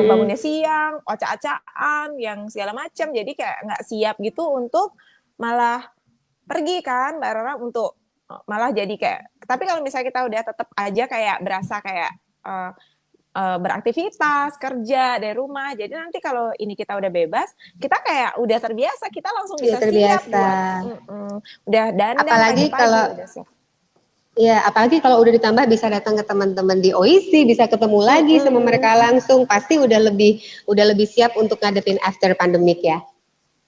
bangunnya siang, ocak-acakan, yang segala macam, jadi kayak nggak siap gitu untuk malah pergi kan Mbak Rara untuk malah jadi kayak, tapi kalau misalnya kita udah tetap aja kayak berasa kayak beraktivitas, kerja dari rumah, jadi nanti kalau ini kita udah bebas, kita kayak udah terbiasa, kita langsung bisa siap buat udah dandan apalagi pagi-pagi kalau udah siap. Ya, apalagi kalau udah ditambah bisa datang ke teman-teman di OIC, bisa ketemu lagi sama mereka langsung, pasti udah lebih siap untuk ngadepin after pandemic ya.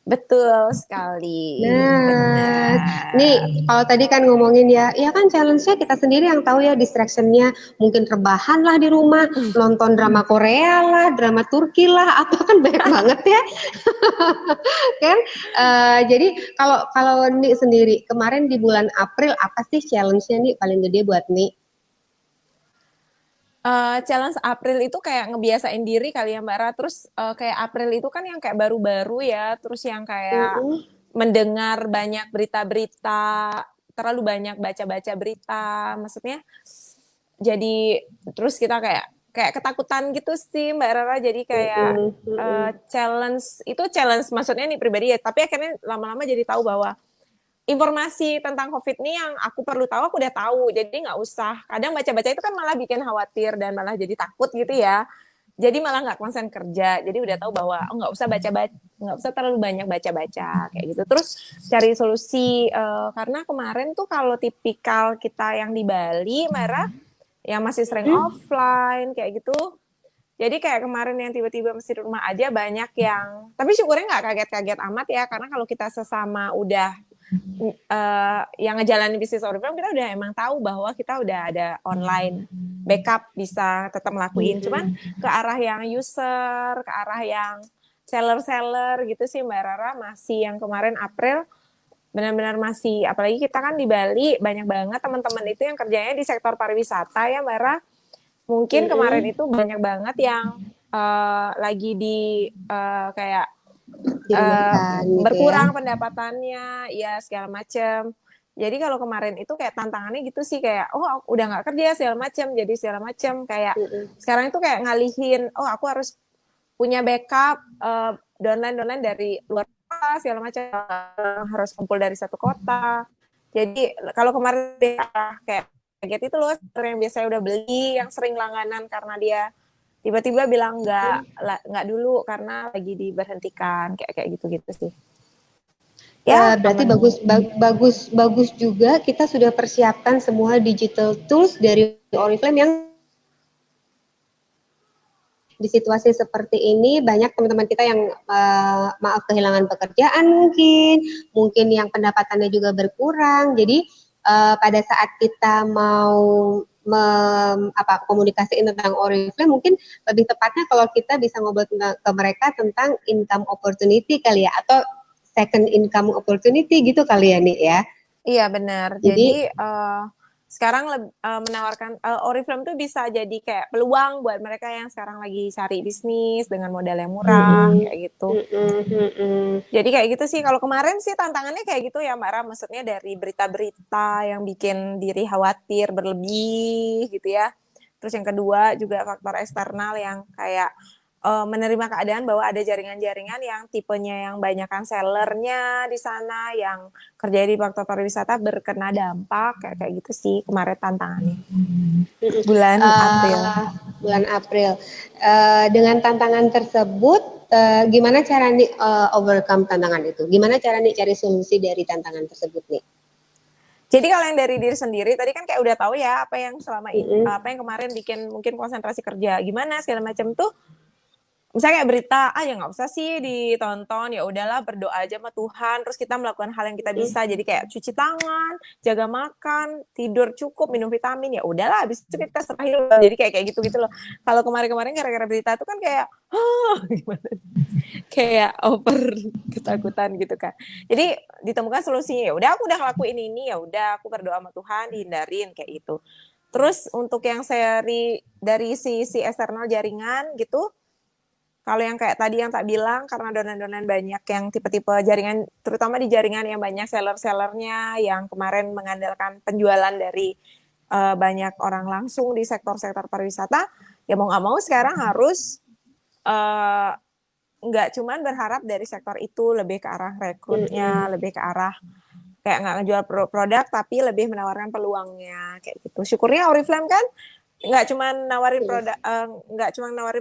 Betul sekali. Nah, nih kalau tadi kan ngomongin ya kan challenge-nya kita sendiri yang tahu ya, distraction-nya mungkin rebahan lah di rumah, nonton drama Korea lah, drama Turki lah, apa kan banyak banget ya. Kan jadi kalau Nik sendiri kemarin di bulan April apa sih challenge-nya nih paling gede buat Nik? Challenge April itu kayak ngebiasain diri kali ya Mbak Ra. Terus kayak April itu kan yang kayak baru-baru ya. Terus yang kayak mendengar banyak berita-berita, terlalu banyak baca-baca berita. Maksudnya jadi terus kita kayak ketakutan gitu sih Mbak Rara. Jadi kayak challenge maksudnya nih pribadi ya. Tapi akhirnya lama-lama jadi tahu bahwa informasi tentang COVID ini yang aku perlu tahu, aku udah tahu. Jadi nggak usah. Kadang baca-baca itu kan malah bikin khawatir dan malah jadi takut gitu ya. Jadi malah nggak konsen kerja. Jadi udah tahu bahwa nggak usah baca-baca, nggak usah terlalu banyak baca-baca kayak gitu. Terus cari solusi karena kemarin tuh kalau tipikal kita yang di Bali, Mara, yang masih sering offline kayak gitu. Jadi kayak kemarin yang tiba-tiba mesti di rumah aja banyak yang. Tapi syukurnya nggak kaget-kaget amat ya, karena kalau kita sesama udah yang ngejalanin bisnis Oriflame, kita udah emang tahu bahwa kita udah ada online backup bisa tetap ngelakuin. Cuman ke arah yang user, ke arah yang seller gitu sih Mbak Rara masih yang kemarin April benar-benar masih, apalagi kita kan di Bali banyak banget teman-teman itu yang kerjanya di sektor pariwisata ya Mbak Rara. Mungkin kemarin itu banyak banget yang lagi di kayak berkurang gitu ya, pendapatannya ya segala macam. Jadi kalau kemarin itu kayak tantangannya gitu sih, kayak udah nggak kerja segala macam, jadi segala macam kayak sekarang itu kayak ngalihin aku harus punya backup downline dari luar kota segala macam, harus kumpul dari satu kota. Jadi kalau kemarin kayak kaget itu loh, yang biasanya udah beli, yang sering langganan karena dia tiba-tiba bilang nggak dulu karena lagi diberhentikan kayak gitu sih. Ya, berarti bagus juga kita sudah persiapkan semua digital tools dari Oriflame yang di situasi seperti ini banyak teman-teman kita yang maaf kehilangan pekerjaan mungkin yang pendapatannya juga berkurang. Jadi pada saat kita mau komunikasiin tentang Oriflame, mungkin lebih tepatnya kalau kita bisa ngobrol ke mereka tentang income opportunity kali ya, atau second income opportunity gitu kali ya nih ya. Iya benar. Jadi Jadi sekarang menawarkan Oriflame tuh bisa jadi kayak peluang buat mereka yang sekarang lagi cari bisnis dengan modal yang murah kayak gitu. Jadi kayak gitu sih. Kalau kemarin sih tantangannya kayak gitu ya Mbak Ra. Maksudnya dari berita-berita yang bikin diri khawatir berlebih gitu ya. Terus yang kedua juga faktor eksternal yang kayak menerima keadaan bahwa ada jaringan-jaringan yang tipenya yang banyakkan sellernya di sana, yang kerja di faktor pariwisata berkena dampak kayak gitu sih kemarin tantangannya bulan April. Bulan April. Dengan tantangan tersebut, gimana cara nih overcome tantangan itu? Gimana cara nih cari solusi dari tantangan tersebut nih? Jadi kalau yang dari diri sendiri tadi kan kayak udah tahu ya apa yang selama ini, apa yang kemarin bikin mungkin konsentrasi kerja gimana segala macam tuh. Misalnya kayak berita, ya nggak usah sih ditonton, ya udahlah berdoa aja sama Tuhan, terus kita melakukan hal yang kita bisa, jadi kayak cuci tangan, jaga makan, tidur cukup, minum vitamin, ya udahlah, habis itu kita serahin, jadi kayak gitu gitu loh. Kalau kemarin-kemarin gara-gara berita itu kan kayak, gimana? Kayak over ketakutan gitu kan. Jadi ditemukan solusinya, ya udah aku udah ngelakuin ini, ya udah aku berdoa sama Tuhan, dihindarin kayak gitu. Terus untuk yang seri dari sisi eksternal jaringan gitu. Kalau yang kayak tadi yang tak bilang, karena donan-donan banyak yang tipe-tipe jaringan, terutama di jaringan yang banyak seller-sellernya, yang kemarin mengandalkan penjualan dari banyak orang langsung di sektor-sektor pariwisata, ya mau nggak mau sekarang harus nggak cuman berharap dari sektor itu, lebih ke arah rekrutnya, lebih ke arah kayak nggak ngejual produk, tapi lebih menawarkan peluangnya, kayak gitu. Syukurnya Oriflame kan nggak cuma nawarin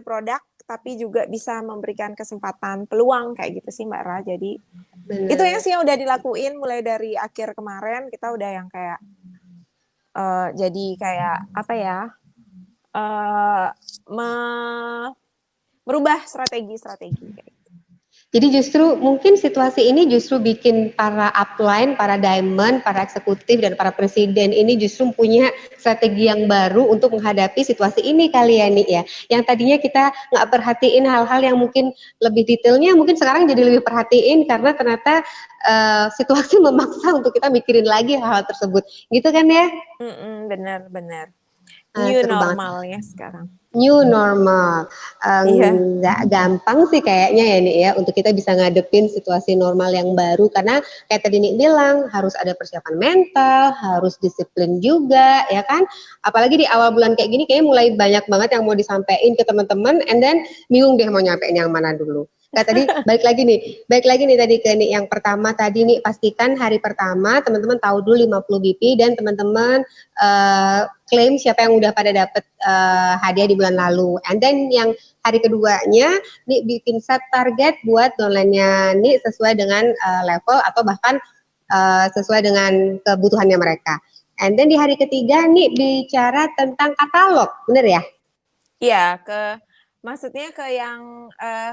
produk, tapi juga bisa memberikan kesempatan peluang kayak gitu sih Mbak Ra. Jadi itu yang sih yang udah dilakuin mulai dari akhir kemarin, kita udah yang kayak jadi kayak apa ya, merubah strategi kayak. Jadi justru mungkin situasi ini justru bikin para upline, para diamond, para eksekutif dan para presiden ini justru punya strategi yang baru untuk menghadapi situasi ini kali ya nih ya. Yang tadinya kita nggak perhatiin hal-hal yang mungkin lebih detailnya, mungkin sekarang jadi lebih perhatiin karena ternyata situasi memaksa untuk kita mikirin lagi hal-hal tersebut. Gitu kan ya? Benar. New normalnya sekarang. New normal, nggak gampang sih kayaknya ya Nik ya untuk kita bisa ngadepin situasi normal yang baru, karena kayak tadi Nik bilang harus ada persiapan mental, harus disiplin juga ya kan, apalagi di awal bulan kayak gini kayaknya mulai banyak banget yang mau disampaikan ke teman-teman, and then bingung deh mau nyampein yang mana dulu. Nah tadi balik lagi nih tadi ke nih yang pertama tadi nih, pastikan hari pertama teman-teman tahu dulu 50 BP dan teman-teman klaim siapa yang udah pada dapet hadiah di bulan lalu. And then yang hari keduanya nih bikin set target buat downline-nya nih sesuai dengan level atau bahkan sesuai dengan kebutuhannya mereka. And then di hari ketiga nih bicara tentang katalog, bener ya? Iya, maksudnya ke yang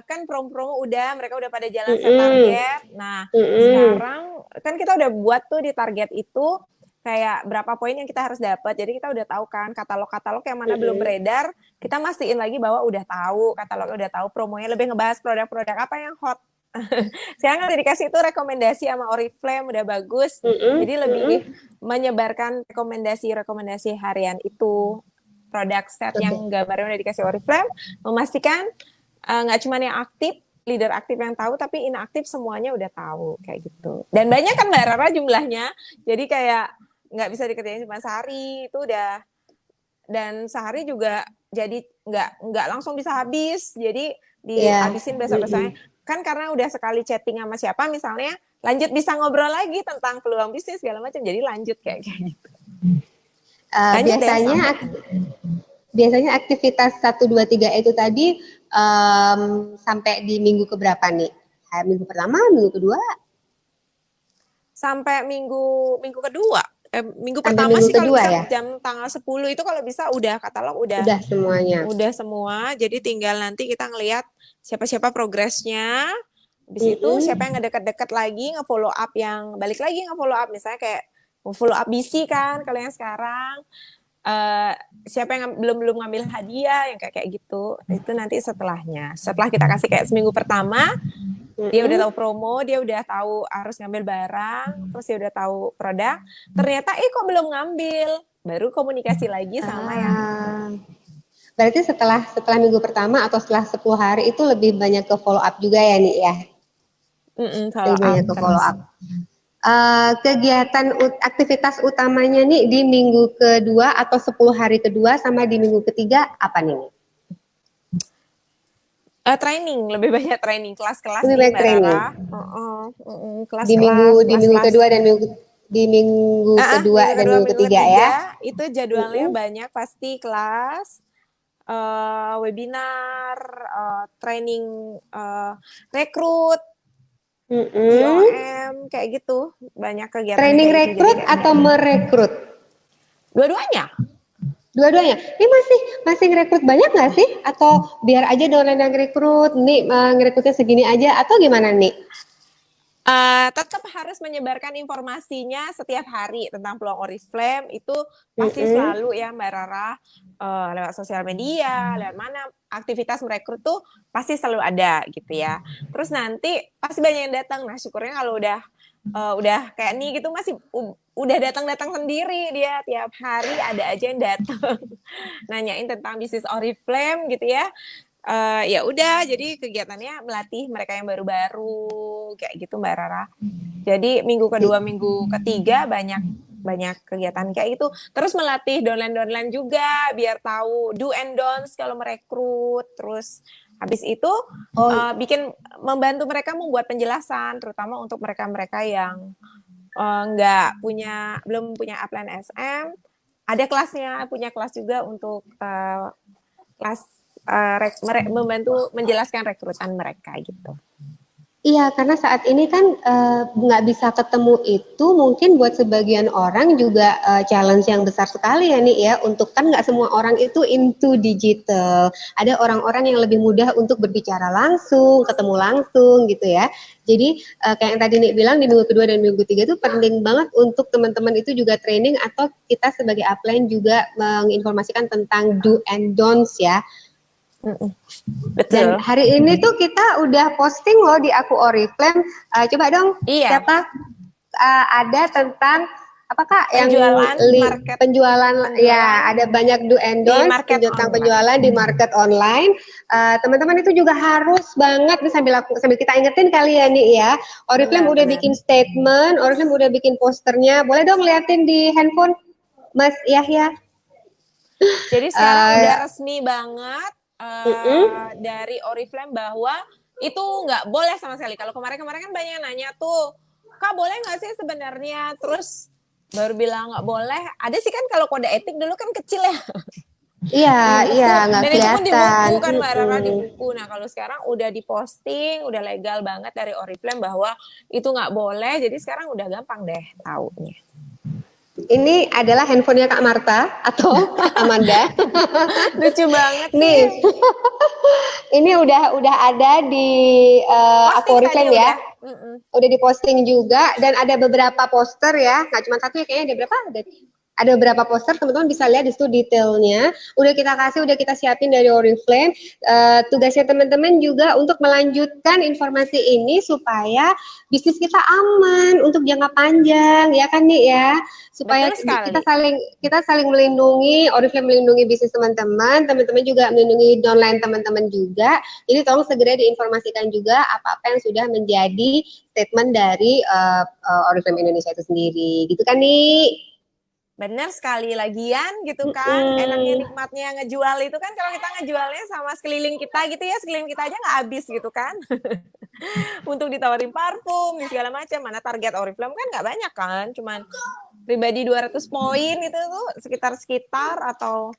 kan promo-promo mereka udah pada jalan set target. Nah, sekarang kan kita udah buat tuh di target itu kayak berapa poin yang kita harus dapat. Jadi kita udah tahu kan katalog-katalog yang mana belum beredar, kita mastiin lagi bahwa udah tahu, katalognya udah tahu, promonya lebih ngebahas produk-produk apa yang hot. Sekarang udah dikasih itu rekomendasi sama Oriflame, udah bagus. Jadi lebih menyebarkan rekomendasi harian itu. Produk set yang gambarnya udah dikasih Oriflame, memastikan nggak cuma yang aktif, leader aktif yang tahu, tapi inaktif semuanya udah tahu kayak gitu. Dan banyak kan Mbak Rara jumlahnya, jadi kayak nggak bisa dikerjain cuma sehari, itu udah, dan sehari juga jadi nggak langsung bisa habis, jadi dihabisin besok-besoknya. Kan karena udah sekali chatting sama siapa misalnya, lanjut bisa ngobrol lagi tentang peluang bisnis segala macam, jadi lanjut kayak gitu. Biasanya aktivitas 1, 2, 3 itu tadi sampai di minggu keberapa nih? Minggu pertama, minggu kedua? Sampai minggu kedua. Minggu pertama sih kalau bisa ya? Jam tanggal 10 itu kalau bisa udah katalog udah semuanya. Udah semua. Jadi tinggal nanti kita ngelihat siapa progresnya. Habis itu siapa yang ngedeket-deket lagi, nge-follow up yang balik lagi nge-follow up, misalnya kayak follow up BC kan kalau yang sekarang. siapa yang belum ngambil hadiah yang kayak gitu, itu nanti setelahnya. Setelah kita kasih kayak seminggu pertama, dia udah tahu promo, dia udah tahu harus ngambil barang, terus dia udah tahu produk, ternyata kok belum ngambil, baru komunikasi lagi sama yang berarti setelah minggu pertama atau setelah 10 hari itu lebih banyak ke follow up juga ya nih ya? Lebih banyak ke follow up. Kegiatan aktivitas utamanya nih di minggu kedua atau 10 hari kedua sama di minggu ketiga apa nih? Training, lebih banyak training, kelas-kelas lebih banyak training. Kelas-kelas di minggu kedua dan minggu kedua dan minggu ketiga ya. Itu jadwalnya banyak pasti kelas, webinar, training, rekrut, IOM kayak gitu, banyak kegiatan. Training rekrut atau merekrut? Dua-duanya. Ini masih ngerekrut banyak nggak sih? Atau biar aja downline yang ngerekrut, nih ngerekrutnya segini aja atau gimana nih? Tetap harus menyebarkan informasinya setiap hari tentang peluang Oriflame itu pasti selalu ya Mbak Rara, lewat sosial media, lewat mana aktivitas merekrut tuh pasti selalu ada gitu ya. Terus nanti pasti banyak yang datang. Nah syukurnya kalau udah kayak nih gitu masih udah datang sendiri dia tiap hari ada aja yang datang nanyain tentang bisnis Oriflame gitu ya. Ya udah jadi kegiatannya melatih mereka yang baru-baru kayak gitu Mbak Rara. Jadi minggu kedua minggu ketiga banyak kegiatan kayak gitu. Terus melatih downline juga biar tahu do and don'ts kalau merekrut. Terus habis itu membantu mereka membuat penjelasan terutama untuk mereka yang belum punya upline SM. Ada kelasnya, punya kelas juga untuk kelas membantu menjelaskan rekrutan mereka gitu. Iya, karena saat ini kan nggak bisa ketemu itu mungkin buat sebagian orang juga challenge yang besar sekali ya nih ya, untuk kan nggak semua orang itu into digital. Ada orang-orang yang lebih mudah untuk berbicara langsung, ketemu langsung gitu ya. Jadi kayak yang tadi Nik bilang di minggu kedua dan minggu ketiga itu penting banget untuk teman-teman itu juga training atau kita sebagai upline juga menginformasikan tentang do and don'ts ya. Betul. Dan hari ini tuh kita udah posting loh di aku Oriflame. Coba dong, siapa ada tentang apakah penjualan, yang penjualan ya ada banyak do and don'ts tentang penjualan di market online. Teman-teman itu juga harus banget nih sambil kita ingetin kali ya nih ya. Oriflame udah bikin statement, Oriflame udah bikin posternya. Boleh dong liatin di handphone Mas Yahya. Jadi sekarang udah resmi banget dari Oriflame bahwa itu nggak boleh sama sekali. Kalau kemarin kan banyak yang nanya tuh, Kak boleh nggak sih sebenarnya? Terus baru bilang nggak boleh. Ada sih kan kalau kode etik dulu kan kecil ya. Iya, nggak kelihatan. Dan itu pun di buku kan Mbak Rara, di buku. Nah kalau sekarang udah diposting, udah legal banget dari Oriflame bahwa itu nggak boleh. Jadi sekarang udah gampang deh taunya. Ini adalah handphonenya Kak Marta atau Amanda. Lucu banget sih. Nih. Ini udah ada di aku Oriflame ya. Udah diposting juga dan ada beberapa poster ya. Nggak cuma satu ya, kayaknya ada berapa? Ada beberapa poster, teman-teman bisa lihat di situ detailnya. Udah kita siapin dari Oriflame. Tugasnya teman-teman juga untuk melanjutkan informasi ini supaya bisnis kita aman untuk jangka panjang, ya kan nih ya. Supaya kita saling melindungi, Oriflame melindungi bisnis teman-teman, teman-teman juga melindungi downline teman-teman juga. Jadi tolong segera diinformasikan juga apa-apa yang sudah menjadi statement dari Oriflame Indonesia itu sendiri. Gitu kan nih? Benar sekali, lagian gitu kan, enaknya nikmatnya ngejual itu kan kalau kita ngejualnya sama sekeliling kita gitu ya, sekeliling kita aja nggak habis gitu kan. Untuk ditawarin parfum, di segala macam, mana target Oriflame kan nggak banyak kan, cuman pribadi 200 poin itu tuh sekitar atau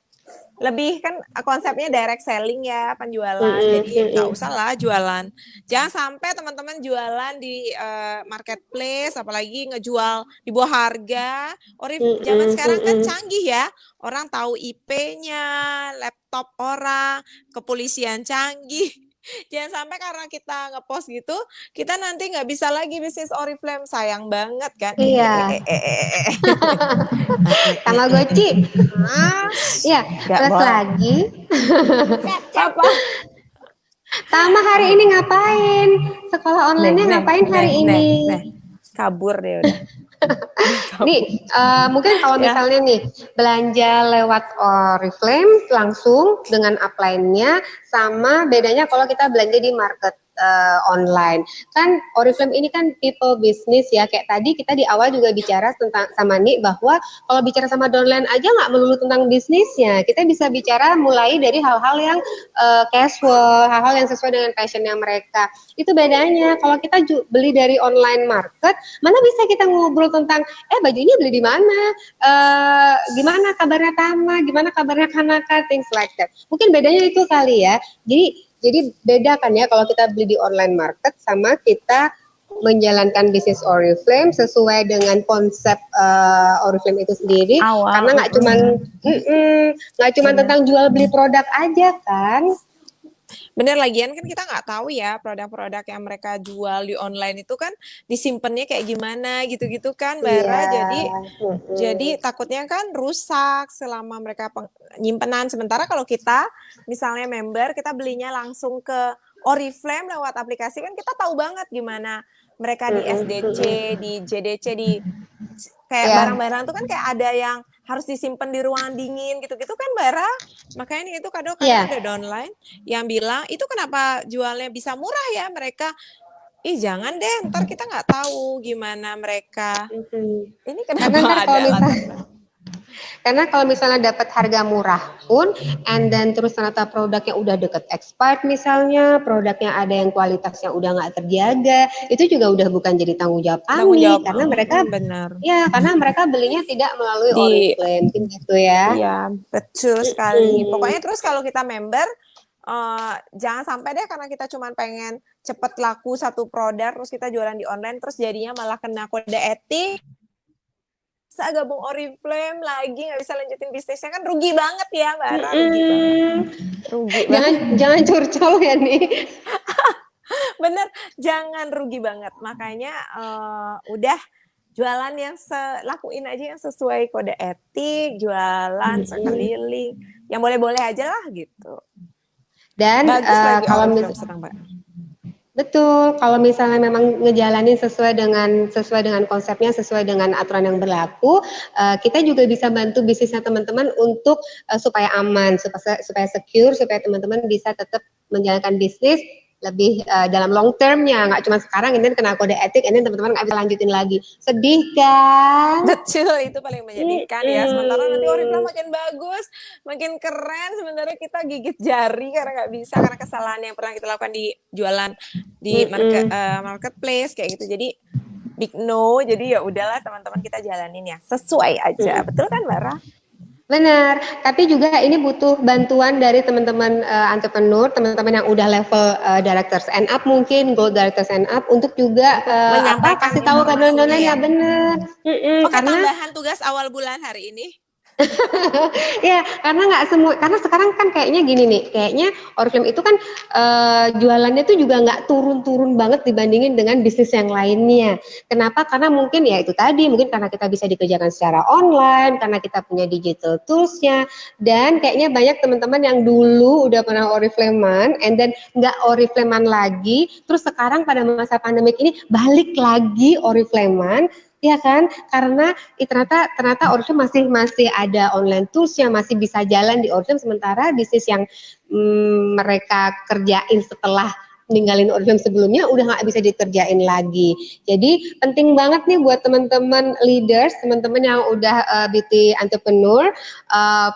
lebih kan konsepnya direct selling ya, penjualan. Jadi nggak usah lah jualan. Jangan sampai teman-teman jualan di marketplace, apalagi ngejual di bawah harga. Zaman sekarang kan canggih ya. Orang tahu IP-nya, laptop orang, kepolisian canggih. Jangan sampai karena kita ngepost gitu, kita nanti nggak bisa lagi bisnis Oriflame, sayang banget kan. Iya. Tamagotchi. Iya, Nggak plus boleh. lagi. Apa? Tama hari ini ngapain? Sekolah online-nya ngapain hari ini? Kabur deh udah. Nih, mungkin kalau Ya. misalnya nih belanja lewat Oriflame langsung dengan upline-nya, sama bedanya kalau kita belanja di market online. Kan Oriflame ini kan people business ya, kayak tadi kita di awal juga bicara tentang sama Nik bahwa kalau bicara sama downline aja nggak melulu tentang bisnisnya, kita bisa bicara mulai dari hal-hal yang casual, hal-hal yang sesuai dengan passionnya mereka. Itu bedanya. Kalau kita beli dari online market, mana bisa kita ngobrol tentang bajunya beli di mana, gimana kabarnya Tama, gimana kabarnya Kanaka, things like that. Mungkin bedanya itu kali ya. Jadi beda kan ya kalau kita beli di online market sama kita menjalankan bisnis Oriflame sesuai dengan konsep Oriflame itu sendiri. Awal. Karena nggak cuma tentang jual beli produk aja kan. Bener, lagian kan kita nggak tahu ya produk-produk yang mereka jual di online itu kan disimpannya kayak gimana gitu-gitu kan, Bara. Jadi takutnya kan rusak selama mereka nyimpenan. Sementara kalau kita misalnya member, kita belinya langsung ke Oriflame lewat aplikasi, kan kita tahu banget gimana mereka di SDC, di JDC, di kayak barang-barang tuh kan kayak ada yang harus disimpan di ruangan dingin gitu-gitu kan, Bara. Makanya itu kadang-kadang ada downline yang bilang, itu kenapa jualnya bisa murah ya mereka? Ih jangan deh, ntar kita nggak tahu gimana mereka. Ini kenapa karena kalau misalnya dapat harga murah pun, and then terus ternyata produknya udah deket expired misalnya, produknya ada yang kualitasnya udah nggak terjaga, itu juga udah bukan jadi tanggung jawab kami, karena mereka karena mereka belinya tidak melalui Oriflame gitu ya. Iya, betul sekali. Pokoknya terus kalau kita member, jangan sampai deh karena kita cuma pengen cepet laku satu produk terus kita jualan di online terus jadinya malah kena kode etik. Bisa gabung Oriflame lagi nggak bisa lanjutin bisnisnya, kan rugi banget ya, Bara. Rugi banget. Jangan curcol ya nih. Bener, jangan rugi banget. Makanya udah jualan yang lakuin aja yang sesuai kode etik, jualan sekeliling, yang boleh-boleh aja lah gitu. Dan kalau misalnya betul, kalau misalnya memang ngejalanin sesuai dengan konsepnya, sesuai dengan aturan yang berlaku, kita juga bisa bantu bisnisnya teman-teman untuk supaya aman, supaya secure, supaya teman-teman bisa tetap menjalankan bisnis lebih dalam long termnya, nggak cuma sekarang ini kena kode etik, ini teman-teman nggak bisa lanjutin lagi. Sedih kan? Betul, itu paling menyedihkan ya. Sementara nanti Oriflame makin bagus, makin keren, sebenarnya kita gigit jari karena nggak bisa, karena kesalahan yang pernah kita lakukan di jualan di marketplace kayak gitu. Jadi big no, jadi ya udahlah teman-teman, kita jalanin ya sesuai aja. Betul kan, Bara? Benar, tapi juga ini butuh bantuan dari teman-teman entrepreneur, teman-teman yang udah level directors and up, mungkin gold directors and up, untuk juga kasih tahu ke downline ya, benar. Karena tambahan tugas awal bulan hari ini. Ya, karena sekarang kan kayaknya gini nih, kayaknya Oriflame itu kan jualannya tuh juga nggak turun-turun banget dibandingin dengan bisnis yang lainnya. Kenapa? Karena mungkin ya itu tadi, mungkin karena kita bisa dikerjakan secara online, karena kita punya digital tools-nya, dan kayaknya banyak teman-teman yang dulu udah pernah Oriflame-an, and then nggak Oriflame-an lagi, terus sekarang pada masa pandemik ini balik lagi Oriflame-an. Ya kan, karena ternyata Oriflame masih ada online tools yang masih bisa jalan di Oriflame, sementara bisnis yang mereka kerjain setelah ninggalin Oriflame sebelumnya udah nggak bisa dikerjain lagi. Jadi penting banget nih buat teman-teman leaders, teman-teman yang udah beauty entrepreneur,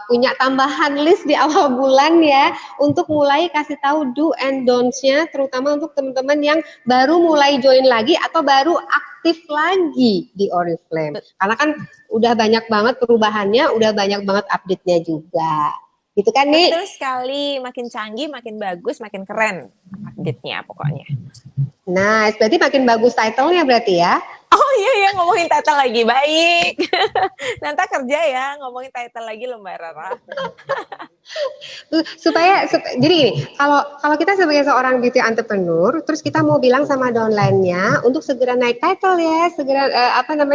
punya tambahan list di awal bulan ya, untuk mulai kasih tahu do and don'ts-nya, terutama untuk teman-teman yang baru mulai join lagi atau baru aktif lagi di Oriflame. Karena kan udah banyak banget perubahannya, udah banyak banget update-nya juga. Gitu kan, nih? Betul sekali, makin canggih, makin bagus, makin keren update-nya pokoknya. Nah, berarti makin bagus title-nya berarti ya? Oh iya ngomongin title lagi, baik. Nanti kerja ya ngomongin title lagi loh Mbak Rara. Jadi gini, kalau kita sebagai seorang beauty entrepreneur, terus kita mau bilang sama downline-nya untuk segera naik title ya, segera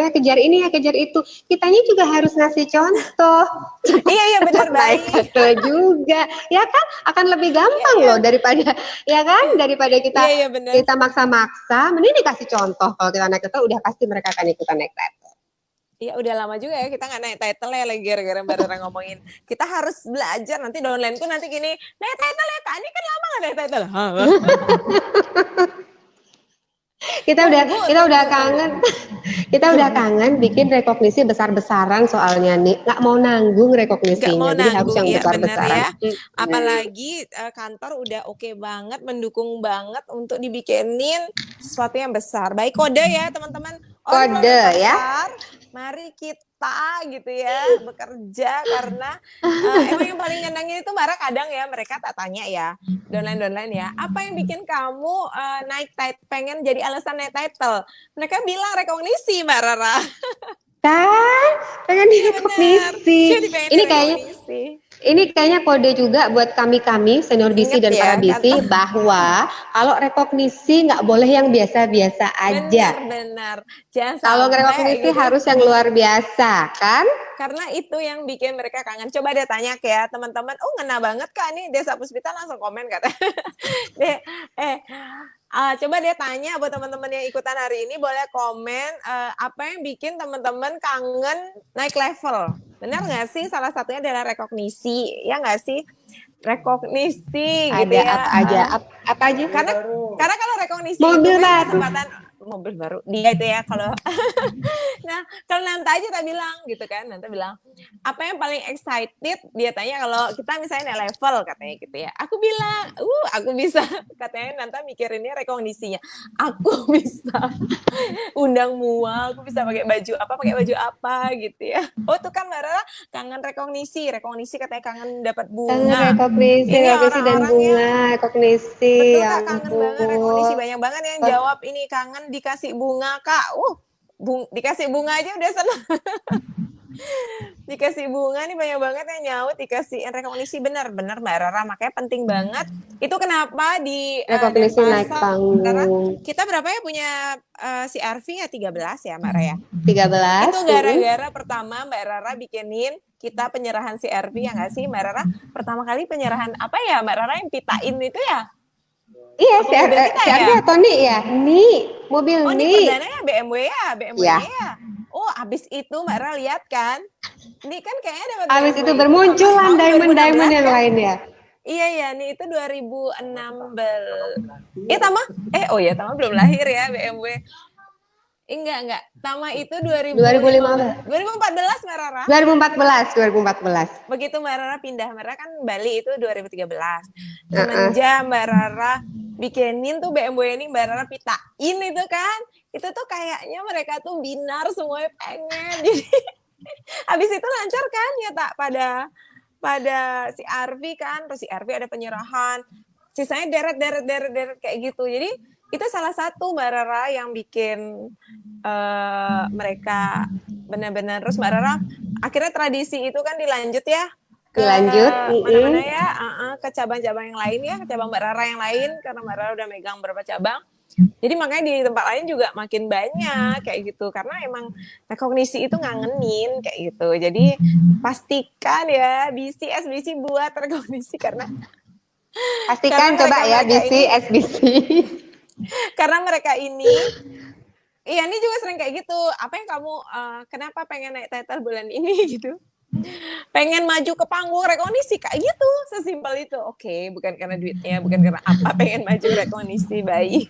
kejar ini ya, kejar itu. Kitanya juga harus ngasih contoh. Iya benar, naik baik. title juga, ya kan? Akan lebih gampang loh daripada ya kan? Daripada kita maksa-maksa, mending dikasih contoh. Kalau kita naik title udah pasti mereka akan ikutan naik title. Iya udah lama juga ya kita nggak naik title ya lagi gara-gara Mbak Rara ngomongin. Kita harus belajar nanti downline-ku nanti gini, naik title ya Kak, ini kan lama nggak naik title. Kita udah kangen bikin rekognisi besar-besaran soalnya nih, nggak mau nanggung rekognisinya, jadi harus yang besar-besaran. Ya. Apalagi kantor udah oke banget, mendukung banget untuk dibikinin sesuatu yang besar. Baik kode ya teman-teman. Kode ya. Mari kita gitu ya bekerja karena emang yang paling nyenangin itu Mbak kadang ya mereka tak tanya ya downline ya apa yang bikin kamu pengen jadi alasan naik title, mereka bilang rekognisi Mbak Rara. Kan pengen direkognisi. Ini kayaknya kode juga buat kami senior BC dan para BC bahwa kalau rekognisi nggak boleh yang biasa-biasa aja. Benar. Kalau rekognisi harus yang luar biasa, kan? Karena itu yang bikin mereka kangen. Coba deh tanya ya teman-teman. Oh ngena banget Kak nih Desa Puspita langsung komen kata. Coba deh tanya buat teman-teman yang ikutan hari ini boleh komen apa yang bikin teman-teman kangen naik level. Benar nggak sih? Salah satunya adalah rekognisi, ya nggak sih? Rekognisi ada gitu ya. Apa aja? Karena kalau rekognisi mobil itu kan baru. kesempatan mobil baru dia itu ya kalau nah kalau nanti aja tak bilang gitu kan, nanti bilang apa yang paling excited, dia tanya kalau kita misalnya level katanya gitu ya, aku bilang aku bisa katanya nanti mikirinnya rekognisinya, aku bisa undang mua, aku bisa pakai baju apa gitu ya. Oh tuh kan Mbak Rara kangen rekognisi katanya kangen dapat bunga, rekognisi dan bunga, rekognisi betul Kak, kangen banget rekognisi, banyak banget yang jawab ini kangen dikasih bunga Kak. Dikasih bunga aja udah senang. Dikasih bunga nih banyak banget yang nyaut dikasih rekognisi, benar Mbak Rara, makanya penting banget. Itu kenapa di rekognisi naik panggung. Kita berapa ya punya CRV ya 13 ya Mbak Rara ya? 13. Itu gara-gara pertama Mbak Rara bikinin kita penyerahan CRV ya nggak sih Mbak Rara? Pertama kali penyerahan apa ya Mbak Rara yang pitain itu ya? Iya, CRV atau nih ya? Nih, mobil nih. Oh, ini perdananya BMW ya? Oh, abis itu Mbak Rara lihat kan? Ini kan kayaknya dapat abis itu bermunculan diamond yang lain ya? Iya, nih itu 2016. Tama belum lahir ya BMW. Enggak. Tama itu 2014 Mbak Rara. 2014. Begitu Mbak Rara pindah, Mbak Rara kan Bali itu 2013. Semenjak Mbak Rara bikinin tuh BMW ini Mbak Rara pitain itu kan. Itu tuh kayaknya mereka tuh binar semuanya pengen. Jadi habis itu lancar kan ya tak pada si RV kan, terus si RV ada penyerahan. Sisanya deret kayak gitu. Jadi itu salah satu Mbak Rara yang bikin mereka benar-benar, terus Mbak Rara akhirnya tradisi itu kan dilanjut ya ke mana-mana ya, ke cabang-cabang yang lain ya, ke cabang Mbak Rara yang lain karena Mbak Rara udah megang beberapa cabang. Jadi makanya di tempat lain juga makin banyak kayak gitu karena emang rekognisi itu ngangenin kayak gitu. Jadi pastikan ya SBC buat rekognisi karena coba ya SBC. Karena mereka ini ini juga sering kayak gitu. Apa yang kamu kenapa pengen naik title bulan ini gitu? Pengen maju ke panggung rekognisi kayak gitu, sesimpel itu. Oke, bukan karena duitnya, bukan karena apa, pengen maju rekognisi, baik.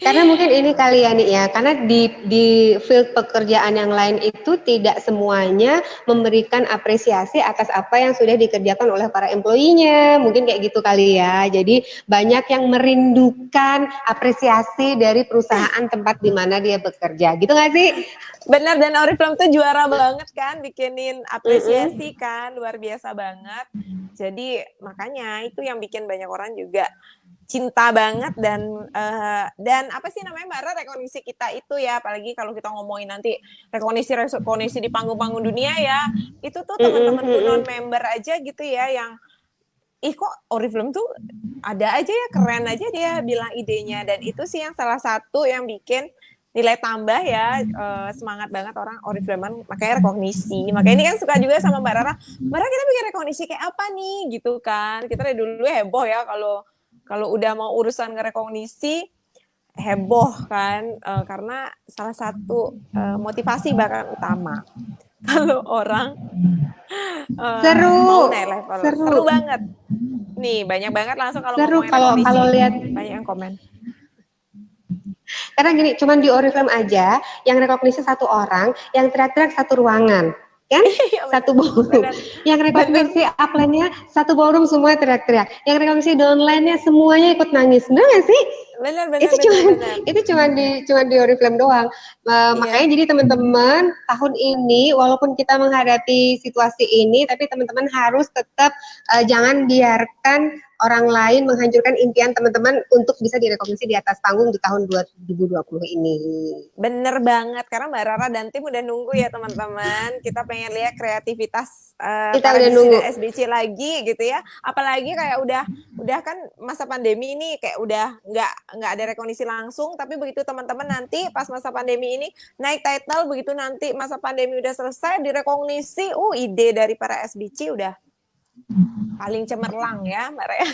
Karena mungkin ini kali ya nih ya, karena di field pekerjaan yang lain itu tidak semuanya memberikan apresiasi atas apa yang sudah dikerjakan oleh para employee-nya, mungkin kayak gitu kali ya. Jadi banyak yang merindukan apresiasi dari perusahaan tempat di mana dia bekerja, gitu nggak sih? Benar, dan Oriflame tuh juara banget kan bikinin apresiasi kan, luar biasa banget. Jadi makanya itu yang bikin banyak orang juga cinta banget dan apa sih namanya Mbak Ra, rekognisi kita itu ya, apalagi kalau kita ngomongin nanti rekognisi di panggung-panggung dunia ya, itu tuh teman-temanku non member aja gitu ya yang kok Oriflame tuh ada aja ya, keren aja dia bilang idenya, dan itu sih yang salah satu yang bikin nilai tambah ya, semangat banget orang Oriflame, makanya rekognisi. Makanya ini kan suka juga sama Mbak Rara kita bikin rekognisi kayak apa nih gitu kan. Kita dari dulu heboh ya kalau udah mau urusan ngerekognisi heboh kan, karena salah satu motivasi bahkan utama kalau orang mau naik level. Seru banget nih, banyak banget langsung kalau ngomongin rekognisi, kalau lihat banyak yang komen. Karena gini, cuman di Oriflame aja yang rekognisi satu orang, yang teriak-teriak satu ruangan, kan? Satu ballroom. Yang rekognisi upline-nya satu ballroom semua teriak-teriak. Yang rekognisi downline-nya semuanya ikut nangis. Benar nggak sih? Benar. Itu cuma di Oriflame doang. Makanya jadi teman-teman tahun ini walaupun kita menghadapi situasi ini, tapi teman-teman harus tetap jangan biarkan orang lain menghancurkan impian teman-teman untuk bisa direkognisi di atas panggung di tahun 2020 ini. Bener banget, karena Mbak Rara dan tim udah nunggu ya teman-teman. Kita pengen lihat kreativitas kita udah nunggu SBC lagi gitu ya. Apalagi kayak udah kan masa pandemi ini kayak udah nggak ada rekognisi langsung, tapi begitu teman-teman nanti pas masa pandemi ini naik title, begitu nanti masa pandemi udah selesai direkognisi, ide dari para SBC udah paling cemerlang ya Mbak Rea.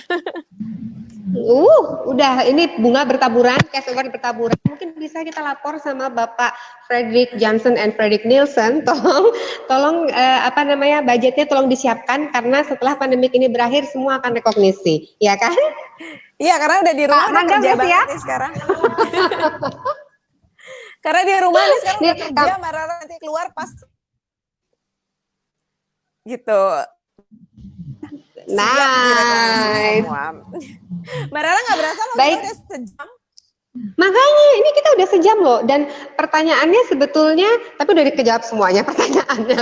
Udah ini bunga bertaburan, cash award bertaburan. Mungkin bisa kita lapor sama Bapak Fredrik Johnson and Fredrik Nielsen. Tolong budgetnya tolong disiapkan karena setelah pandemik ini berakhir semua akan rekognisi, ya kan? Iya, karena udah di rumah udah kerja banget nih sekarang. Karena di rumah nih sekarang udah kerja, Mbak Rara nanti keluar pas gitu. Nice. Mbak Rara nggak berasa loh, kita udah sejam. Makanya ini kita udah sejam loh, dan pertanyaannya sebetulnya tapi udah dikejawab semuanya pertanyaannya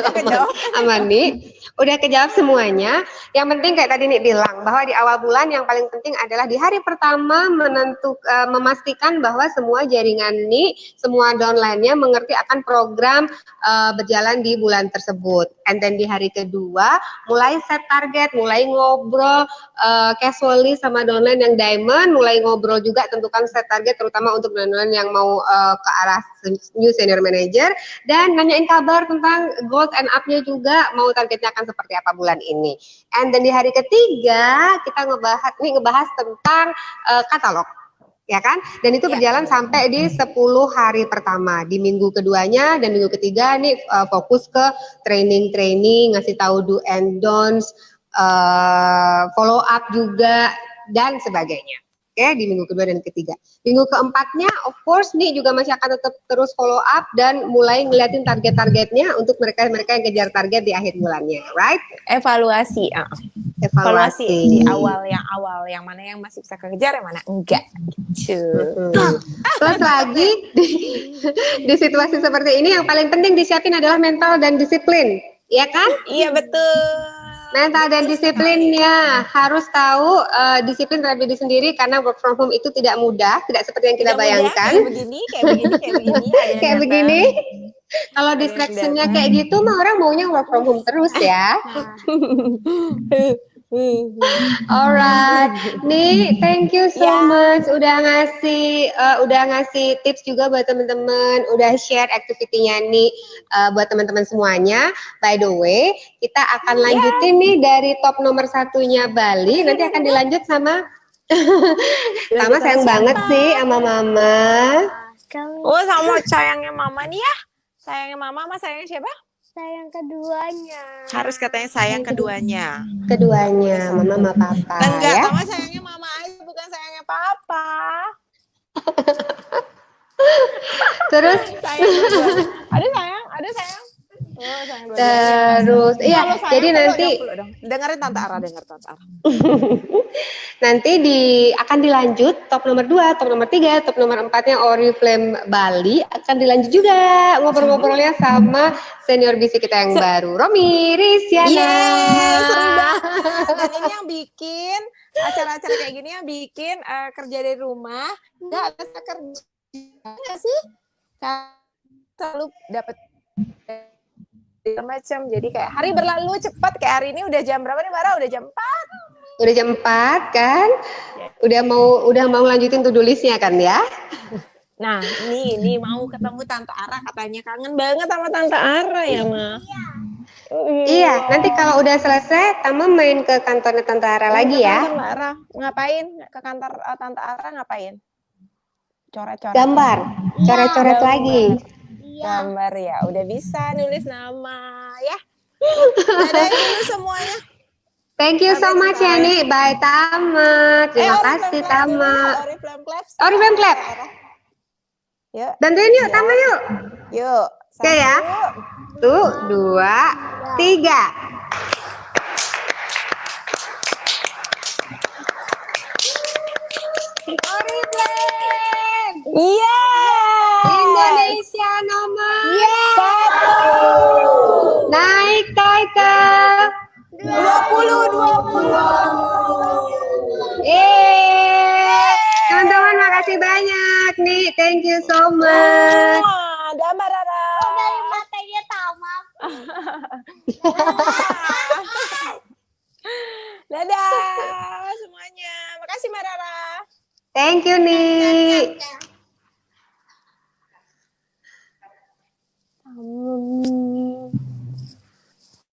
Amani. Udah kejawab semuanya. Yang penting kayak tadi Nik bilang bahwa di awal bulan yang paling penting adalah di hari pertama memastikan bahwa semua jaringan Nik, semua downline-nya mengerti akan program berjalan di bulan tersebut. And then di hari kedua mulai set target, mulai ngobrol casually sama downline yang diamond, mulai ngobrol juga tentukan set target terutama untuk downline yang mau ke arah new senior manager, dan nanyain kabar tentang goals and up-nya juga, mau targetnya akan seperti apa bulan ini. And then di hari ketiga kita ngebahas tentang katalog, ya kan? Dan itu berjalan sampai di 10 hari pertama. Di minggu keduanya dan minggu ketiga nih fokus ke training, ngasih tahu do and don'ts, follow up juga dan sebagainya. Oke, di minggu kedua dan ketiga. Minggu keempatnya, of course, nih juga masih akan tetap terus follow up dan mulai ngeliatin target-targetnya untuk mereka yang kejar target di akhir bulannya, right? Evaluasi di awal, yang mana yang masih bisa kejar, yang mana enggak. Terus lagi di situasi seperti ini yang paling penting disiapin adalah mental dan disiplin, ya kan? Iya betul. Mental dan disiplinnya harus tahu disiplin terhadap diri sendiri karena work from home itu tidak mudah, tidak seperti yang kita bayangkan. Kayak begini. Kalau distractionnya kayak gitu mah orang maunya work from home terus ya. Alright, nih thank you so much udah ngasih tips juga buat teman-teman, udah share activity-nya nih buat teman-teman semuanya. By the way, kita akan lanjutin nih dari top nomor 1-nya Bali, nanti akan dilanjut sama sayang banget sih sama Mama. Sama sayangnya Mama nih ya. Sayangnya Mama sama sayangnya siapa? Sayang keduanya. Harus katanya sayang keduanya. Keduanya, Mama sama Papa. Enggak, ya? Mama sayangnya Mama aja, bukan sayangnya Papa. Terus ada sayang. Terus iya, jadi nanti dengerin Tante Ara, denger Tante Ara. Nanti akan dilanjut top nomor 2, top nomor 3, top nomor 4-nya Oriflame Bali akan dilanjut juga ngobrol-ngobrolnya sama senior BC kita yang baru, Romi Risyana. Yes, seru banget. Dan ini yang bikin acara-acara kayak gini yang bikin kerja dari rumah nggak bisa kerja nggak sih? Selalu dapat macam. Jadi kayak hari berlalu cepat, kayak hari ini udah jam berapa nih, Bara? Udah jam 4. Udah jam 4 kan? Udah mau lanjutin to-do list-nya kan ya? Nah, ini mau ketemu Tante Ara, katanya kangen banget sama Tante Ara ya, Ma. Iya, nanti kalau udah selesai, Tama main ke kantornya Tante Ara lagi ya. Tante Ara, ngapain? Ke kantor Tante Ara ngapain? Coret-coret. Gambar, coret-coret lagi. Gambar ya, udah bisa nulis nama ya. Dadah dulu semuanya. Thank you so much ya nih, bye Tama. Terima kasih Tama. Oriflame Clap. Yuk. Bantuin yuk, Tama yuk. Yuk. Oke ya. 1, 2, 3. Oriflame. Iya. Indonesia nomor 1. Naik title 20. Teman-teman makasih banyak nih. Thank you so much. Ada Marara. Dari matanya tamak. Dadah semuanya. Makasih Marara. Thank you nih.